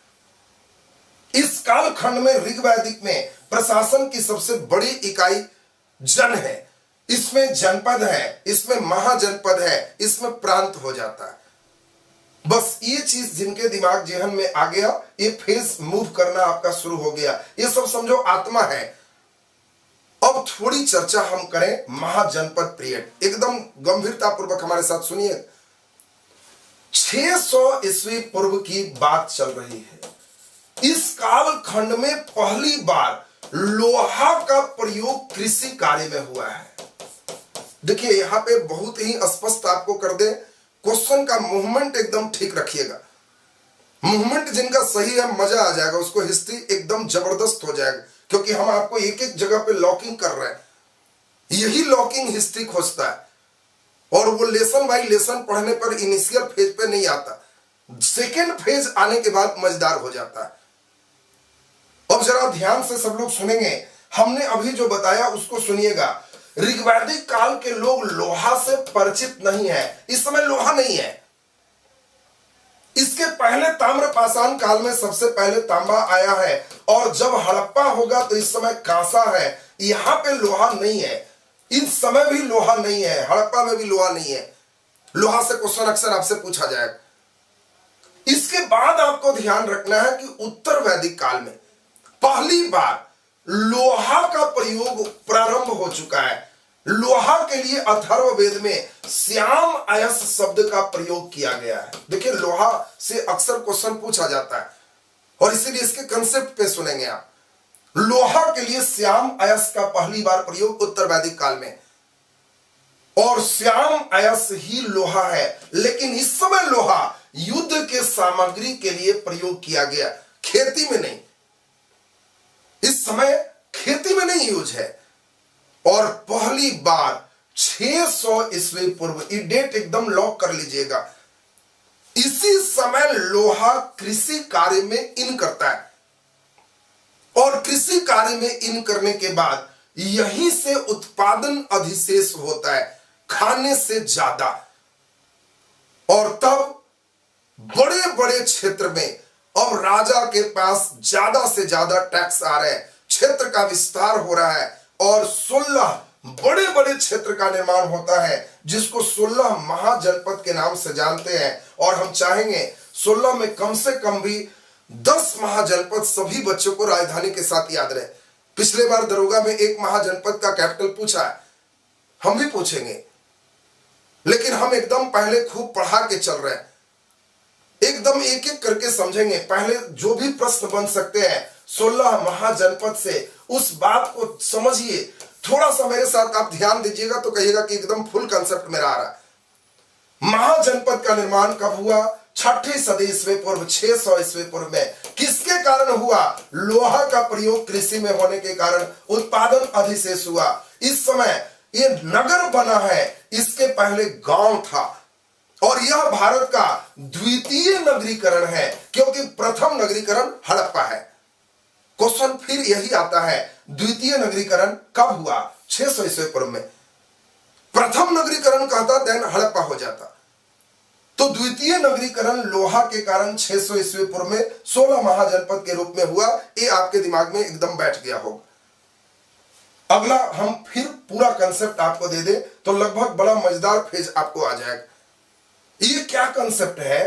इस काल खंड में ऋग्वैदिक में प्रशासन की सबसे बड़ी इकाई जन है, इसमें जनपद है, इसमें महाजनपद है, इसमें प्रांत हो जाता है। बस ये चीज जिनके दिमाग जेहन में आ गया, ये फेज मूव करना आपका शुरू हो गया। ये सब समझो आत्मा है। अब थोड़ी चर्चा हम करें महाजनपद पीरियड, एकदम गंभीरता पूर्वक हमारे साथ सुनिए। 600 ईस्वी पूर्व की बात चल रही है। इस काल खंड में पहली बार लोहा का प्रयोग कृषि कार्य में हुआ है। देखिए यहां पे बहुत ही स्पष्ट आपको कर दे, क्वेश्चन का मूवमेंट एकदम ठीक रखिएगा। मूवमेंट जिनका सही है मजा आ जाएगा, उसको हिस्ट्री एकदम जबरदस्त हो जाएगा, क्योंकि हम आपको एक एक जगह पे लॉकिंग कर रहे हैं। यही लॉकिंग हिस्ट्री खोजता है और वो लेसन बाय लेसन पढ़ने पर इनिशियल फेज पे नहीं आता, सेकेंड फेज आने के बाद मजेदार हो जाता है। अब जरा ध्यान से सब लोग सुनेंगे, हमने अभी जो बताया उसको सुनिएगा। ऋग्वैदिक काल के लोग लोहा से परिचित नहीं है, इस समय लोहा नहीं है। इसके पहले ताम्रपाषाण काल में सबसे पहले तांबा आया है और जब हड़प्पा होगा तो इस समय कांसा है। यहां पे लोहा नहीं है, इस समय भी लोहा नहीं है, हड़प्पा में भी लोहा नहीं है। लोहा से क्वेश्चन अक्सर आपसे पूछा जाएगा। इसके बाद आपको ध्यान रखना है कि उत्तर वैदिक काल में पहली बार लोहा का प्रयोग प्रारंभ हो चुका है। लोहा के लिए अथर्ववेद में श्याम अयस शब्द का प्रयोग किया गया है। देखिए लोहा से अक्सर क्वेश्चन पूछा जाता है और इसीलिए इसके कंसेप्ट पे सुनेंगे आप। लोहा के लिए श्याम अयस का पहली बार प्रयोग उत्तर वैदिक काल में, और श्याम अयस ही लोहा है। लेकिन इस समय लोहा युद्ध के सामग्री के लिए प्रयोग किया गया, खेती में नहीं। इस समय खेती में नहीं यूज है। और पहली बार 600 ईस्वी पूर्व, ये डेट एकदम लॉक कर लीजिएगा। इसी समय लोहा कृषि कार्य में इन करता है और कृषि कार्य में इन करने के बाद यहीं से उत्पादन अधिशेष होता है, खाने से ज्यादा। और तब बड़े बड़े क्षेत्र में अब राजा के पास ज्यादा से ज्यादा टैक्स आ रहे हैं, क्षेत्र का विस्तार हो रहा है और 16 बड़े बड़े क्षेत्र का निर्माण होता है, जिसको 16 महाजनपद के नाम से जानते हैं। और हम चाहेंगे 16 में कम से कम भी 10 महाजनपद सभी बच्चों को राजधानी के साथ याद रहे। पिछले बार दरोगा में एक महाजनपद का कैपिटल पूछा है, हम भी पूछेंगे, लेकिन हम एकदम पहले खूब पढ़ा के चल रहे हैं, एकदम एक एक करके समझेंगे। पहले जो भी प्रश्न बन सकते हैं 16 महाजनपद से, उस बात को समझिए। थोड़ा सा मेरे साथ आप ध्यान दीजिएगा तो कहिएगा कि एकदम फुल कंसेप्ट मेरा आ रहा है। महाजनपद का निर्माण कब हुआ? 6ठी सदी ईस्वी पूर्व, 600 ईस्वी पूर्व में। किसके कारण हुआ? लोहा का प्रयोग कृषि में होने के कारण उत्पादन अधिशेष हुआ। इस समय ये नगर बना है, इसके पहले गांव था और यह भारत का द्वितीय नगरीकरण है, क्योंकि प्रथम नगरीकरण हड़प्पा है। क्वेश्चन फिर यही आता है, द्वितीय नगरीकरण कब हुआ? 600 ईस्वी पूर्व में। प्रथम नगरीकरण कहता देन हड़प्पा हो जाता, तो द्वितीय नगरीकरण लोहा के कारण 600 ईस्वी पूर्व में 16 महाजनपद के रूप में हुआ। ये आपके दिमाग में एकदम बैठ गया होगा। अगला हम फिर पूरा कंसेप्ट आपको दे दे तो लगभग बड़ा मजेदार फेज आपको आ जाएगा। ये क्या कंसेप्ट है?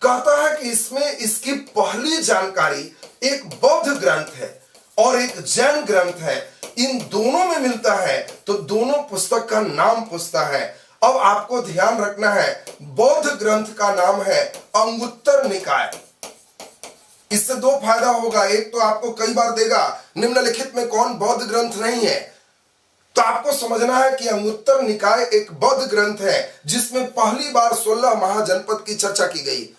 कहता है कि इसमें इसकी पहली जानकारी एक बौद्ध ग्रंथ है और एक जैन ग्रंथ है, इन दोनों में मिलता है तो दोनों पुस्तक का नाम पूछता है। अब आपको ध्यान रखना है, बौद्ध ग्रंथ का नाम है अंगुत्तर निकाय। इससे दो फायदा होगा, एक तो आपको कई बार देगा निम्नलिखित में कौन बौद्ध ग्रंथ नहीं है, तो आपको समझना है कि अंगुत्तर निकाय एक बौद्ध ग्रंथ है जिसमें पहली बार 16 महाजनपद की चर्चा की गई।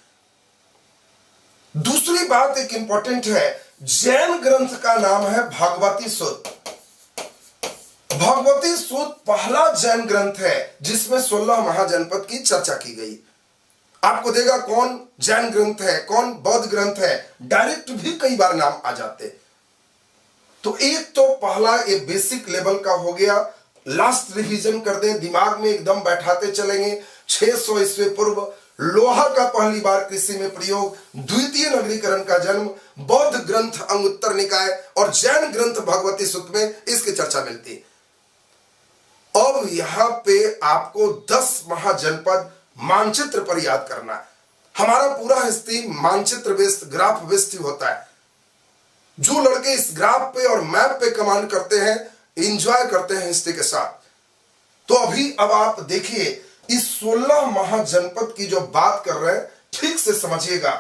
दूसरी बात एक इंपॉर्टेंट है, जैन ग्रंथ का नाम है भगवती सूत्र। भगवती सूत्र पहला जैन ग्रंथ है जिसमें 16 महाजनपद की चर्चा की गई। आपको देगा कौन जैन ग्रंथ है, कौन बौद्ध ग्रंथ है, डायरेक्ट भी कई बार नाम आ जाते। तो एक तो पहला ये बेसिक लेवल का हो गया, लास्ट रिवीजन कर दें, दिमाग में एकदम बैठाते चलेंगे। 600 ईस्वी पूर्व लोहा का पहली बार कृषि में प्रयोग, द्वितीय नगरीकरण का जन्म, बौद्ध ग्रंथ अंगुत्तर निकाय और जैन ग्रंथ भगवती सूत्र में इसकी चर्चा मिलती है। अब यहां पे आपको 10 महाजनपद मानचित्र पर याद करना है। हमारा पूरा हिस्ट्री मानचित्र बेस्ड, ग्राफ बेस्ड होता है। जो लड़के इस ग्राफ पे और मैप पे कमांड करते हैं, एंजॉय करते हैं हिस्ट्री के साथ। तो अभी अब आप देखिए इस 16 महाजनपद की जो बात कर रहे हैं, ठीक से समझिएगा।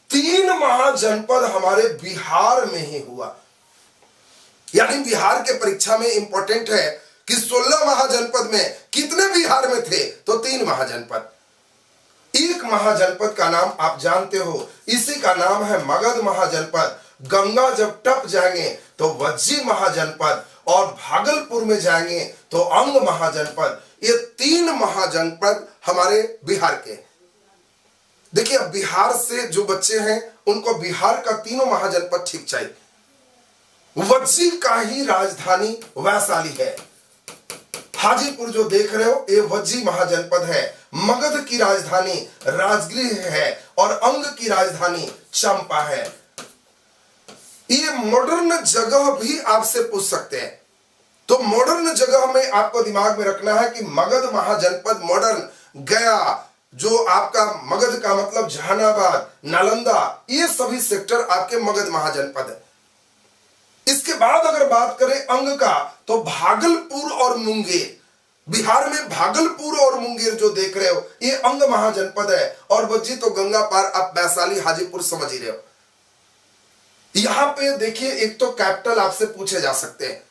3 महाजनपद हमारे बिहार में ही हुआ, यानी बिहार के परीक्षा में इंपॉर्टेंट है कि 16 महाजनपद में कितने बिहार में थे, तो 3 महाजनपद। एक महाजनपद का नाम आप जानते हो, इसी का नाम है मगध महाजनपद। गंगा जब टप जाएंगे तो वज्जी महाजनपद और भागलपुर में जाएंगे तो अंग महाजनपद। ये 3 महाजनपद हमारे बिहार के। देखिए अब बिहार से जो बच्चे हैं उनको बिहार का तीनों महाजनपद ठीक चाहिए। वज्जी का ही राजधानी वैशाली है। हाजीपुर जो देख रहे हो ये वज्जी महाजनपद है। मगध की राजधानी राजगृह है और अंग की राजधानी चंपा है। ये मॉडर्न जगह भी आपसे पूछ सकते हैं, तो मॉडर्न जगह में आपको दिमाग में रखना है कि मगध महाजनपद मॉडर्न, गया जो आपका मगध का मतलब जहानाबाद, नालंदा, ये सभी सेक्टर आपके मगध महाजनपद है। इसके बाद अगर बात करें अंग का, तो भागलपुर और मुंगेर, बिहार में भागलपुर और मुंगेर जो देख रहे हो ये अंग महाजनपद है। और वज्जी तो गंगा पार, आप वैशाली हाजीपुर समझ ही रहे हो। यहां पे देखिए एक तो कैपिटल आपसे पूछे जा सकते हैं,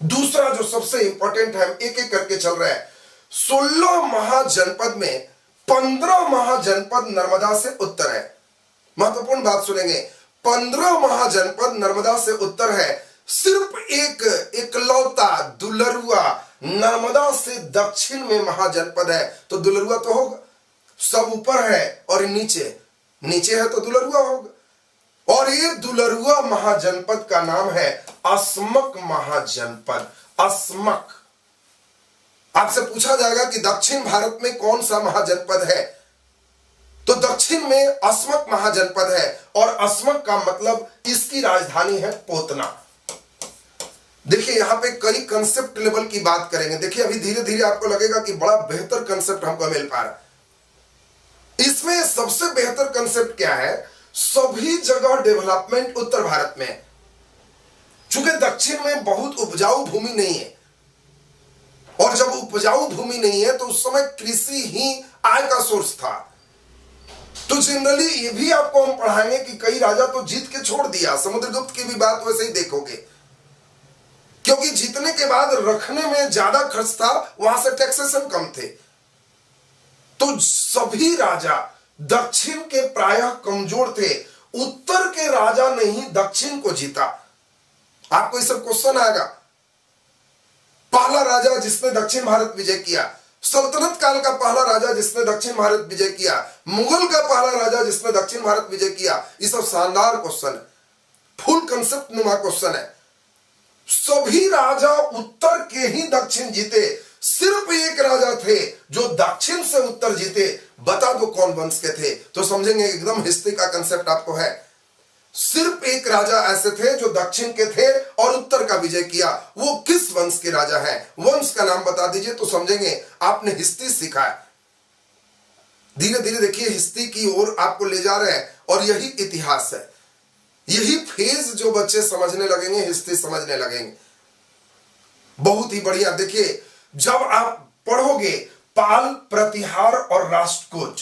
दूसरा जो सबसे इंपॉर्टेंट है, एक एक करके चल रहा है। 16 महाजनपद में 15 महाजनपद नर्मदा से उत्तर है। महत्वपूर्ण बात सुनेंगे, 15 महाजनपद नर्मदा से उत्तर है। सिर्फ एक इकलौता दुलरुआ नर्मदा से दक्षिण में महाजनपद है तो दुलरुआ तो होगा। सब ऊपर है और नीचे, नीचे है तो दुलरुआ होगा। और ये दुलरुआ महाजनपद का नाम है अस्मक महाजनपद। अस्मक। आपसे पूछा जाएगा कि दक्षिण भारत में कौन सा महाजनपद है, तो दक्षिण में अस्मक महाजनपद है। और अस्मक का मतलब इसकी राजधानी है पोतना। देखिए यहां पे कई कंसेप्ट लेवल की बात करेंगे। देखिए अभी धीरे धीरे आपको लगेगा कि बड़ा बेहतर कंसेप्ट हमको मिल पा रहा है। इसमें सबसे बेहतर कंसेप्ट क्या है, सभी जगह डेवलपमेंट उत्तर भारत में है। चूंकि दक्षिण में बहुत उपजाऊ भूमि नहीं है, और जब उपजाऊ भूमि नहीं है तो उस समय कृषि ही आय का सोर्स था। तो जनरली ये भी आपको हम पढ़ाएंगे कि कई राजा तो जीत के छोड़ दिया। समुद्रगुप्त की भी बात वैसे ही देखोगे, क्योंकि जीतने के बाद रखने में ज्यादा खर्च था, वहां से टैक्सेशन कम थे। तो सभी राजा दक्षिण के प्रायः कमजोर थे। उत्तर के राजा ने ही दक्षिण को जीता। आपको इस क्वेश्चन आएगा, पहला राजा जिसने दक्षिण भारत विजय किया, सल्तनत काल का पहला राजा जिसने दक्षिण भारत विजय किया, मुगल का पहला राजा जिसने दक्षिण भारत विजय किया। ये सब शानदार क्वेश्चन है, फुल कंसेप्ट नुमा क्वेश्चन है। सभी राजा उत्तर के ही दक्षिण जीते, सिर्फ एक राजा थे जो दक्षिण से उत्तर जीते। बता दो कौन वंश के थे, तो समझेंगे एकदम हिस्ट्री का कंसेप्ट आपको है। सिर्फ एक राजा ऐसे थे जो दक्षिण के थे और उत्तर का विजय किया। वो किस वंश के राजा हैं, वंश का नाम बता दीजिए तो समझेंगे आपने हिस्ट्री सीखा है। धीरे धीरे देखिए हिस्ट्री की ओर आपको ले जा रहे हैं, और यही इतिहास है। यही फेज जो बच्चे समझने लगेंगे, हिस्ट्री समझने लगेंगे। बहुत ही बढ़िया। देखिए जब आप पढ़ोगे पाल, प्रतिहार और राष्ट्रकूट,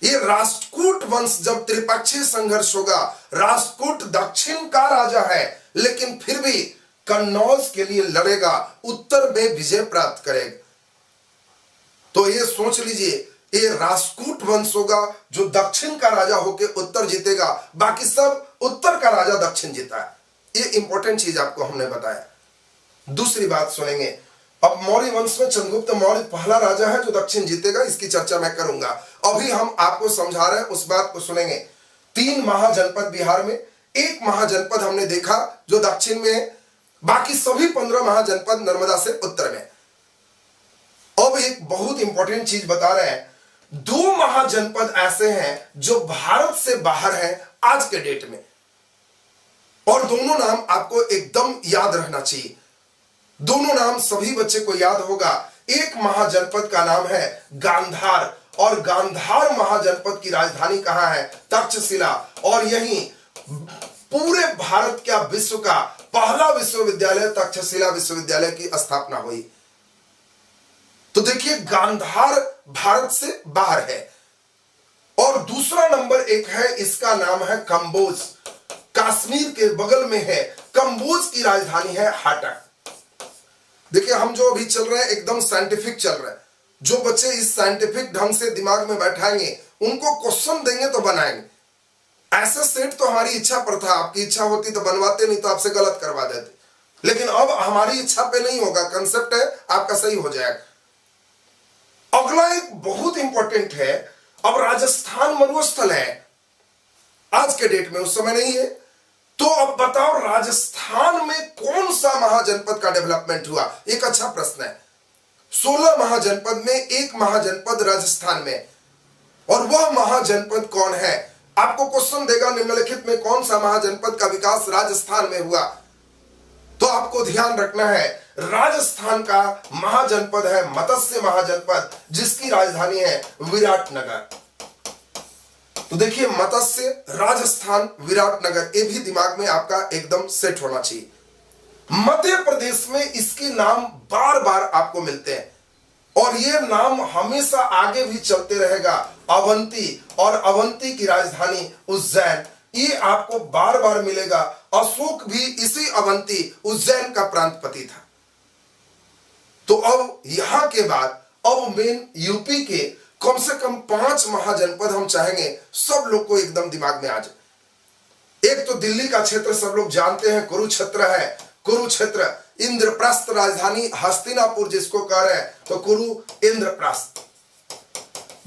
ये राष्ट्रकूट वंश जब त्रिपक्षीय संघर्ष होगा, राष्ट्रकूट दक्षिण का राजा है लेकिन फिर भी कन्नौज के लिए लड़ेगा, उत्तर में विजय प्राप्त करेगा। तो ये सोच लीजिए, ये राष्ट्रकूट वंश होगा जो दक्षिण का राजा होकर उत्तर जीतेगा, बाकी सब उत्तर का राजा दक्षिण जीता है। ये इंपॉर्टेंट चीज आपको हमने बताया। दूसरी बात सुनेंगे, अब मौर्य वंश में चंद्रगुप्त मौर्य पहला राजा है जो दक्षिण जीतेगा, इसकी चर्चा मैं करूंगा। अभी हम आपको समझा रहे हैं, उस बात को सुनेंगे। 3 महाजनपद बिहार में, 1 महाजनपद हमने देखा जो दक्षिण में है, बाकी सभी 15 महाजनपद नर्मदा से उत्तर में। अब एक बहुत इंपॉर्टेंट चीज बता रहे हैं, 2 महाजनपद ऐसे हैं जो भारत से बाहर हैं आज के डेट में, और दोनों नाम आपको एकदम याद रहना चाहिए। दोनों नाम सभी बच्चे को याद होगा। एक महाजनपद का नाम है गांधार, और गांधार महाजनपद की राजधानी कहां है, तक्षशिला। और यही पूरे भारत का विश्व का पहला विश्वविद्यालय तक्षशिला विश्वविद्यालय की स्थापना हुई। तो देखिए गांधार भारत से बाहर है। और दूसरा नंबर 1 है, इसका नाम है कंबोज, कश्मीर के बगल में है। कंबोज की राजधानी है हाटक। देखिए हम जो अभी चल रहे हैं एकदम साइंटिफिक चल रहा है। जो बच्चे इस साइंटिफिक ढंग से दिमाग में बैठाएंगे, उनको क्वेश्चन देंगे तो बनाएंगे। ऐसा सेट तो हमारी इच्छा पर था, आपकी इच्छा होती तो बनवाते, नहीं तो आपसे गलत करवा देते। लेकिन अब हमारी इच्छा पे नहीं होगा, कंसेप्ट है आपका सही हो जाएगा। अगला एक बहुत इंपॉर्टेंट है, अब राजस्थान मरुस्थल है आज के डेट में, उस समय नहीं है। तो अब बताओ राजस्थान में कौन सा महाजनपद का डेवलपमेंट हुआ, एक अच्छा प्रश्न है। 16 महाजनपद में 1 महाजनपद राजस्थान में, और वह महाजनपद कौन है? आपको क्वेश्चन देगा निम्नलिखित में कौन सा महाजनपद का विकास राजस्थान में हुआ, तो आपको ध्यान रखना है राजस्थान का महाजनपद है मत्स्य महाजनपद, जिसकी राजधानी है विराटनगर। तो देखिए मत्स्य, राजस्थान, विराटनगर, ये भी दिमाग में आपका एकदम सेट होना चाहिए। मध्य प्रदेश में इसके नाम बार बार आपको मिलते हैं, और ये नाम हमेशा आगे भी चलते रहेगा। अवंती, और अवंती की राजधानी उज्जैन, ये आपको बार बार मिलेगा। अशोक भी इसी अवंती, उज्जैन का प्रांतपति था। तो अब यहां के बाद अब मेन यूपी के कम से कम 5 महाजनपद हम चाहेंगे सब लोग को एकदम दिमाग में आ जाए। एक तो दिल्ली का क्षेत्र सब लोग जानते हैं, कुरुक्षेत्र है। कुरुक्षेत्र इंद्रप्रस्थ राजधानी हस्तिनापुर जिसको कह रहे हैं, तो कुरु इंद्रप्रस्थ।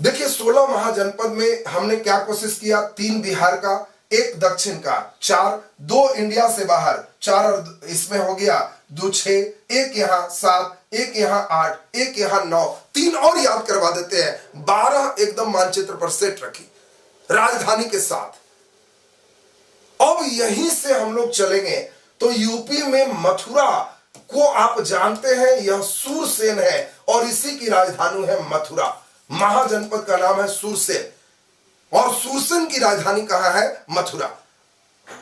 देखिए 16 महाजनपद में हमने क्या कोशिश किया, 3 बिहार का, 1 दक्षिण का, 4, 2 इंडिया से बाहर, 4 और इसमें हो गया 2 6, 1 यहाँ 7, 1 यहाँ 8, 1 यहाँ 9, 3 और याद करवा देते हैं, 12 एकदम मानचित्र पर सेट रखी राजधानी के साथ। अब यहीं से हम लोग चलेंगे तो यूपी में मथुरा को आप जानते हैं, यह सूरसेन है और इसी की राजधानी है मथुरा। महाजनपद का नाम है सूरसेन और सूरसेन की राजधानी कहां है, मथुरा।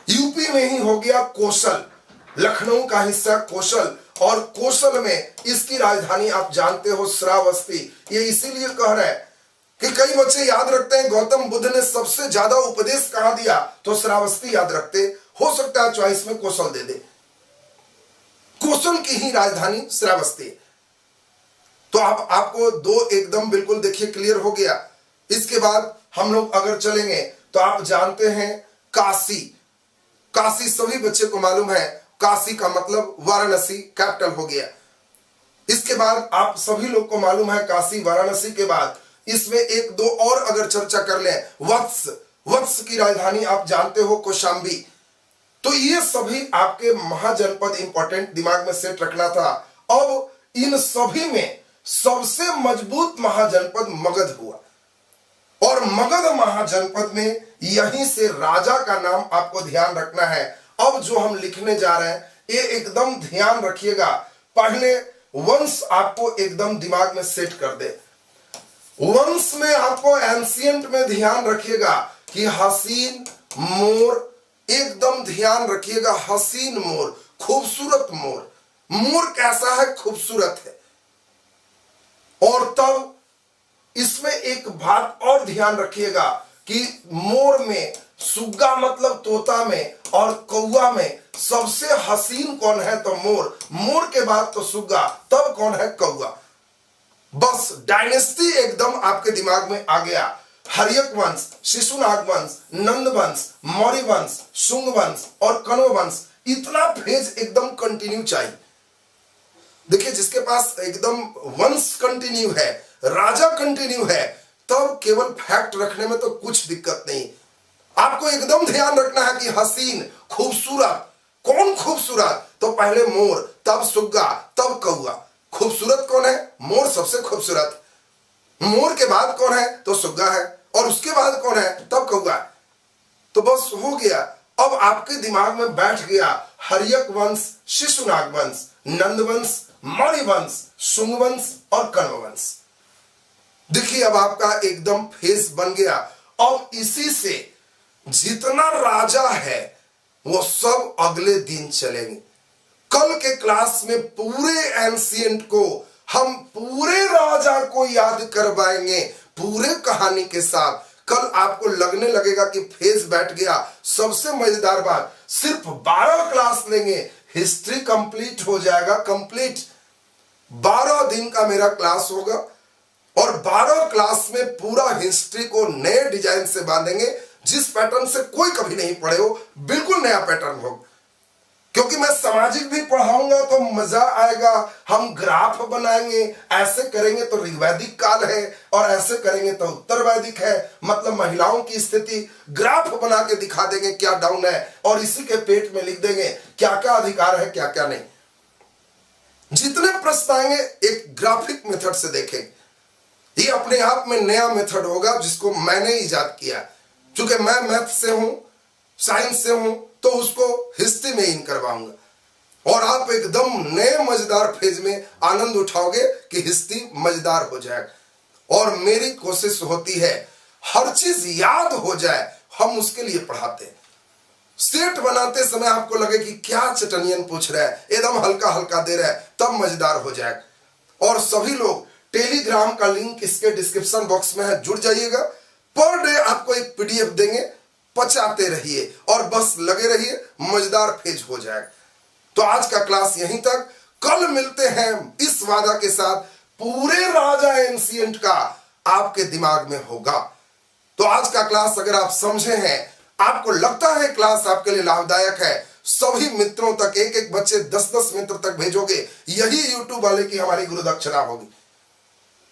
यूपी में ही हो गया कौशल, लखनऊ का हिस्सा कौशल, और कौशल में इसकी राजधानी आप जानते हो श्रावस्ती। ये इसीलिए कह रहे हैं कि कई बच्चे याद रखते हैं गौतम बुद्ध ने सबसे ज्यादा उपदेश कहां दिया, तो श्रावस्ती याद रखते, हो सकता है चॉइस में कौशल दे दे। कौशल की ही राजधानी श्रावस्ती। तो आपको 2 एकदम बिल्कुल देखिए क्लियर हो गया। इसके बाद हम लोग अगर चलेंगे तो आप जानते हैं काशी। काशी सभी बच्चे को मालूम है, काशी का मतलब वाराणसी कैपिटल हो गया। इसके बाद आप सभी लोग को मालूम है काशी वाराणसी के बाद इसमें 1-2 और अगर चर्चा कर लें, वत्स, वत्स की राजधानी आप जानते हो कौशांबी। तो ये सभी आपके महाजनपद इंपॉर्टेंट दिमाग में सेट रखना था। अब इन सभी में सबसे मजबूत महाजनपद मगध हुआ और मगध महाजनपद में यहीं से राजा का नाम आपको ध्यान रखना है। अब जो हम लिखने जा रहे हैं ये एकदम ध्यान रखिएगा, पहले वंश आपको एकदम दिमाग में सेट कर दे। वंश में आपको एंशिएंट में ध्यान रखिएगा कि हसीन मोर, एकदम ध्यान रखिएगा, हसीन मोर, खूबसूरत मोर। मोर कैसा है, खूबसूरत है। और तब इसमें एक बात और ध्यान रखिएगा कि मोर में सुग्गा मतलब तोता में और कौवा में सबसे हसीन कौन है, तो मोर। मोर के बाद तो सुग्गा, तब कौन है, कौवा। बस डायनेस्टी एकदम आपके दिमाग में आ गया। हर्यक वंश, शिशुनाग वंश, नंद वंश, मौर्य वंश, शुंग वंश और कण्व वंश, इतना फेज एकदम कंटिन्यू चाहिए। देखिए जिसके पास एकदम वंश कंटिन्यू है, राजा कंटिन्यू है, तब केवल फैक्ट रखने में तो कुछ दिक्कत नहीं। आपको एकदम ध्यान रखना है कि हसीन, खूबसूरत, कौन खूबसूरत, तो पहले मोर, तब सुग्गा, तब कौवा। खूबसूरत कौन है, मोर सबसे खूबसूरत। मोर के बाद कौन है, तो सुग्गा है, और उसके बाद कौन है, तब कौवा। तो बस हो गया। अब आपके दिमाग में बैठ गया हर्यक वंश, शिशुनाग वंश, नंद वंश, मौर्य वंश, शुंग वंश और कण्व वंश। देखिए अब आपका एकदम फेस बन गया। अब इसी से जितना राजा है वो सब अगले दिन चलेंगे। कल के क्लास में पूरे एंशिएंट को हम पूरे राजा को याद करवाएंगे पूरे कहानी के साथ। कल आपको लगने लगेगा कि फेस बैठ गया। सबसे मजेदार बात, सिर्फ 12 क्लास लेंगे, हिस्ट्री कंप्लीट हो जाएगा। कंप्लीट 12 दिन का मेरा क्लास होगा और 12 क्लास में पूरा हिस्ट्री को नए डिजाइन से बांधेंगे, जिस पैटर्न से कोई कभी नहीं पढ़े हो, बिल्कुल नया पैटर्न होगा। क्योंकि मैं सामाजिक भी पढ़ाऊंगा तो मजा आएगा। हम ग्राफ बनाएंगे, ऐसे करेंगे तो ऋग्वैदिक काल है और ऐसे करेंगे तो उत्तर वैदिक है, मतलब महिलाओं की स्थिति ग्राफ बना के दिखा देंगे क्या डाउन है, और इसी के पेट में लिख देंगे क्या क्या अधिकार है क्या क्या नहीं। जितने प्रश्न आएंगे एक ग्राफिक मेथड से देखेंगे। ये अपने आप में नया मेथड होगा जिसको मैंने इजाद किया। चूंकि मैं मैथ से हूं, साइंस से हूं, तो उसको हिस्ट्री में इन करवाऊंगा और आप एकदम नए मजेदार फेज में आनंद उठाओगे कि हिस्ट्री मजेदार हो जाएगा। और मेरी कोशिश होती है हर चीज याद हो जाए, हम उसके लिए पढ़ाते हैं। सेट बनाते समय आपको लगे कि क्या चटनियन पूछ रहा है, एकदम हल्का हल्का दे रहा है, तब मजेदार हो जाएगा। और सभी लोग टेलीग्राम का लिंक इसके डिस्क्रिप्शन बॉक्स में है, जुड़ जाइएगा। पर डे आपको एक पीडीएफ देंगे, पचाते रहिए और बस लगे रहिए, मजेदार फेज हो जाएगा। तो आज का क्लास यहीं तक। कल मिलते हैं इस वादा के साथ, पूरे राजा एंशिएंट का आपके दिमाग में होगा। तो आज का क्लास अगर आप समझे हैं, आपको लगता है क्लास आपके लिए लाभदायक है, सभी मित्रों तक, एक एक बच्चे 10-10 मित्र तक भेजोगे, यही यूट्यूब वाले की हमारी गुरु दक्षिणा होगी।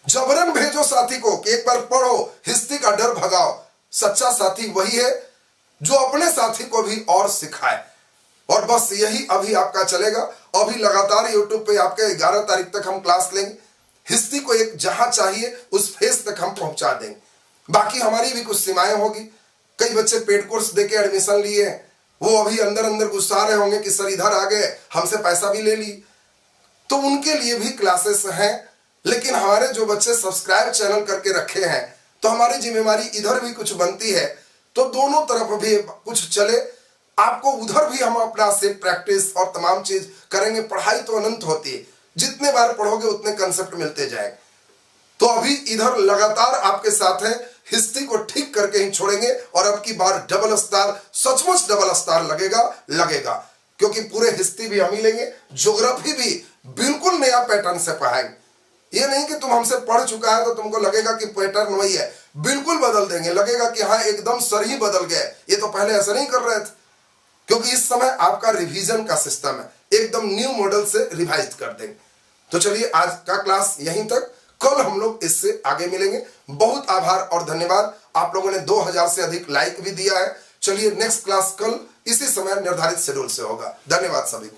जबरन भेजो साथी को कि एक बार पढ़ो, हिस्ट्री का डर भगाओ। सच्चा साथी वही है जो अपने साथी को भी और सिखाए। और बस यही अभी आपका चलेगा। अभी लगातार यूट्यूब पे आपके 11 तारीख तक हम क्लास लेंगे। हिस्ट्री को एक जहां चाहिए उस फेस तक हम पहुंचा देंगे। बाकी हमारी भी कुछ सीमाएं होगी। कई बच्चे पेड कोर्स देके एडमिशन लिए, वो अभी अंदर अंदर गुस्सा रहे होंगे कि सर इधर आ गए, हमसे पैसा भी ले ली, तो उनके लिए भी क्लासेस हैं। लेकिन हमारे जो बच्चे सब्सक्राइब चैनल करके रखे हैं, तो हमारी जिम्मेवारी इधर भी कुछ बनती है, तो दोनों तरफ भी कुछ चले। आपको उधर भी हम अपना से प्रैक्टिस और तमाम चीज करेंगे। पढ़ाई तो अनंत होती है, जितने बार पढ़ोगे उतने कंसेप्ट मिलते जाएंगे। तो अभी इधर लगातार आपके साथ है, हिस्ट्री को ठीक करके ही छोड़ेंगे। और अब की बार डबल स्टार, सचमुच डबल स्टार लगेगा, क्योंकि पूरे हिस्ट्री भी हम ही लेंगे, ज्योग्राफी भी बिल्कुल नया पैटर्न से पढ़ाएंगे। ये नहीं कि तुम हमसे पढ़ चुका है तो तुमको लगेगा कि पैटर्न वही है, बिल्कुल बदल देंगे। लगेगा कि हाँ एकदम सर ही बदल गए, ये तो पहले ऐसा नहीं कर रहे थे। क्योंकि इस समय आपका रिवीजन का सिस्टम है, एकदम न्यू मॉडल से रिवाइज कर देंगे। तो चलिए आज का क्लास यहीं तक, कल हम लोग इससे आगे मिलेंगे। बहुत आभार और धन्यवाद, आप लोगों ने 2000 से अधिक लाइक भी दिया है। चलिए नेक्स्ट क्लास कल इसी समय निर्धारित शेड्यूल से होगा। धन्यवाद सभी को।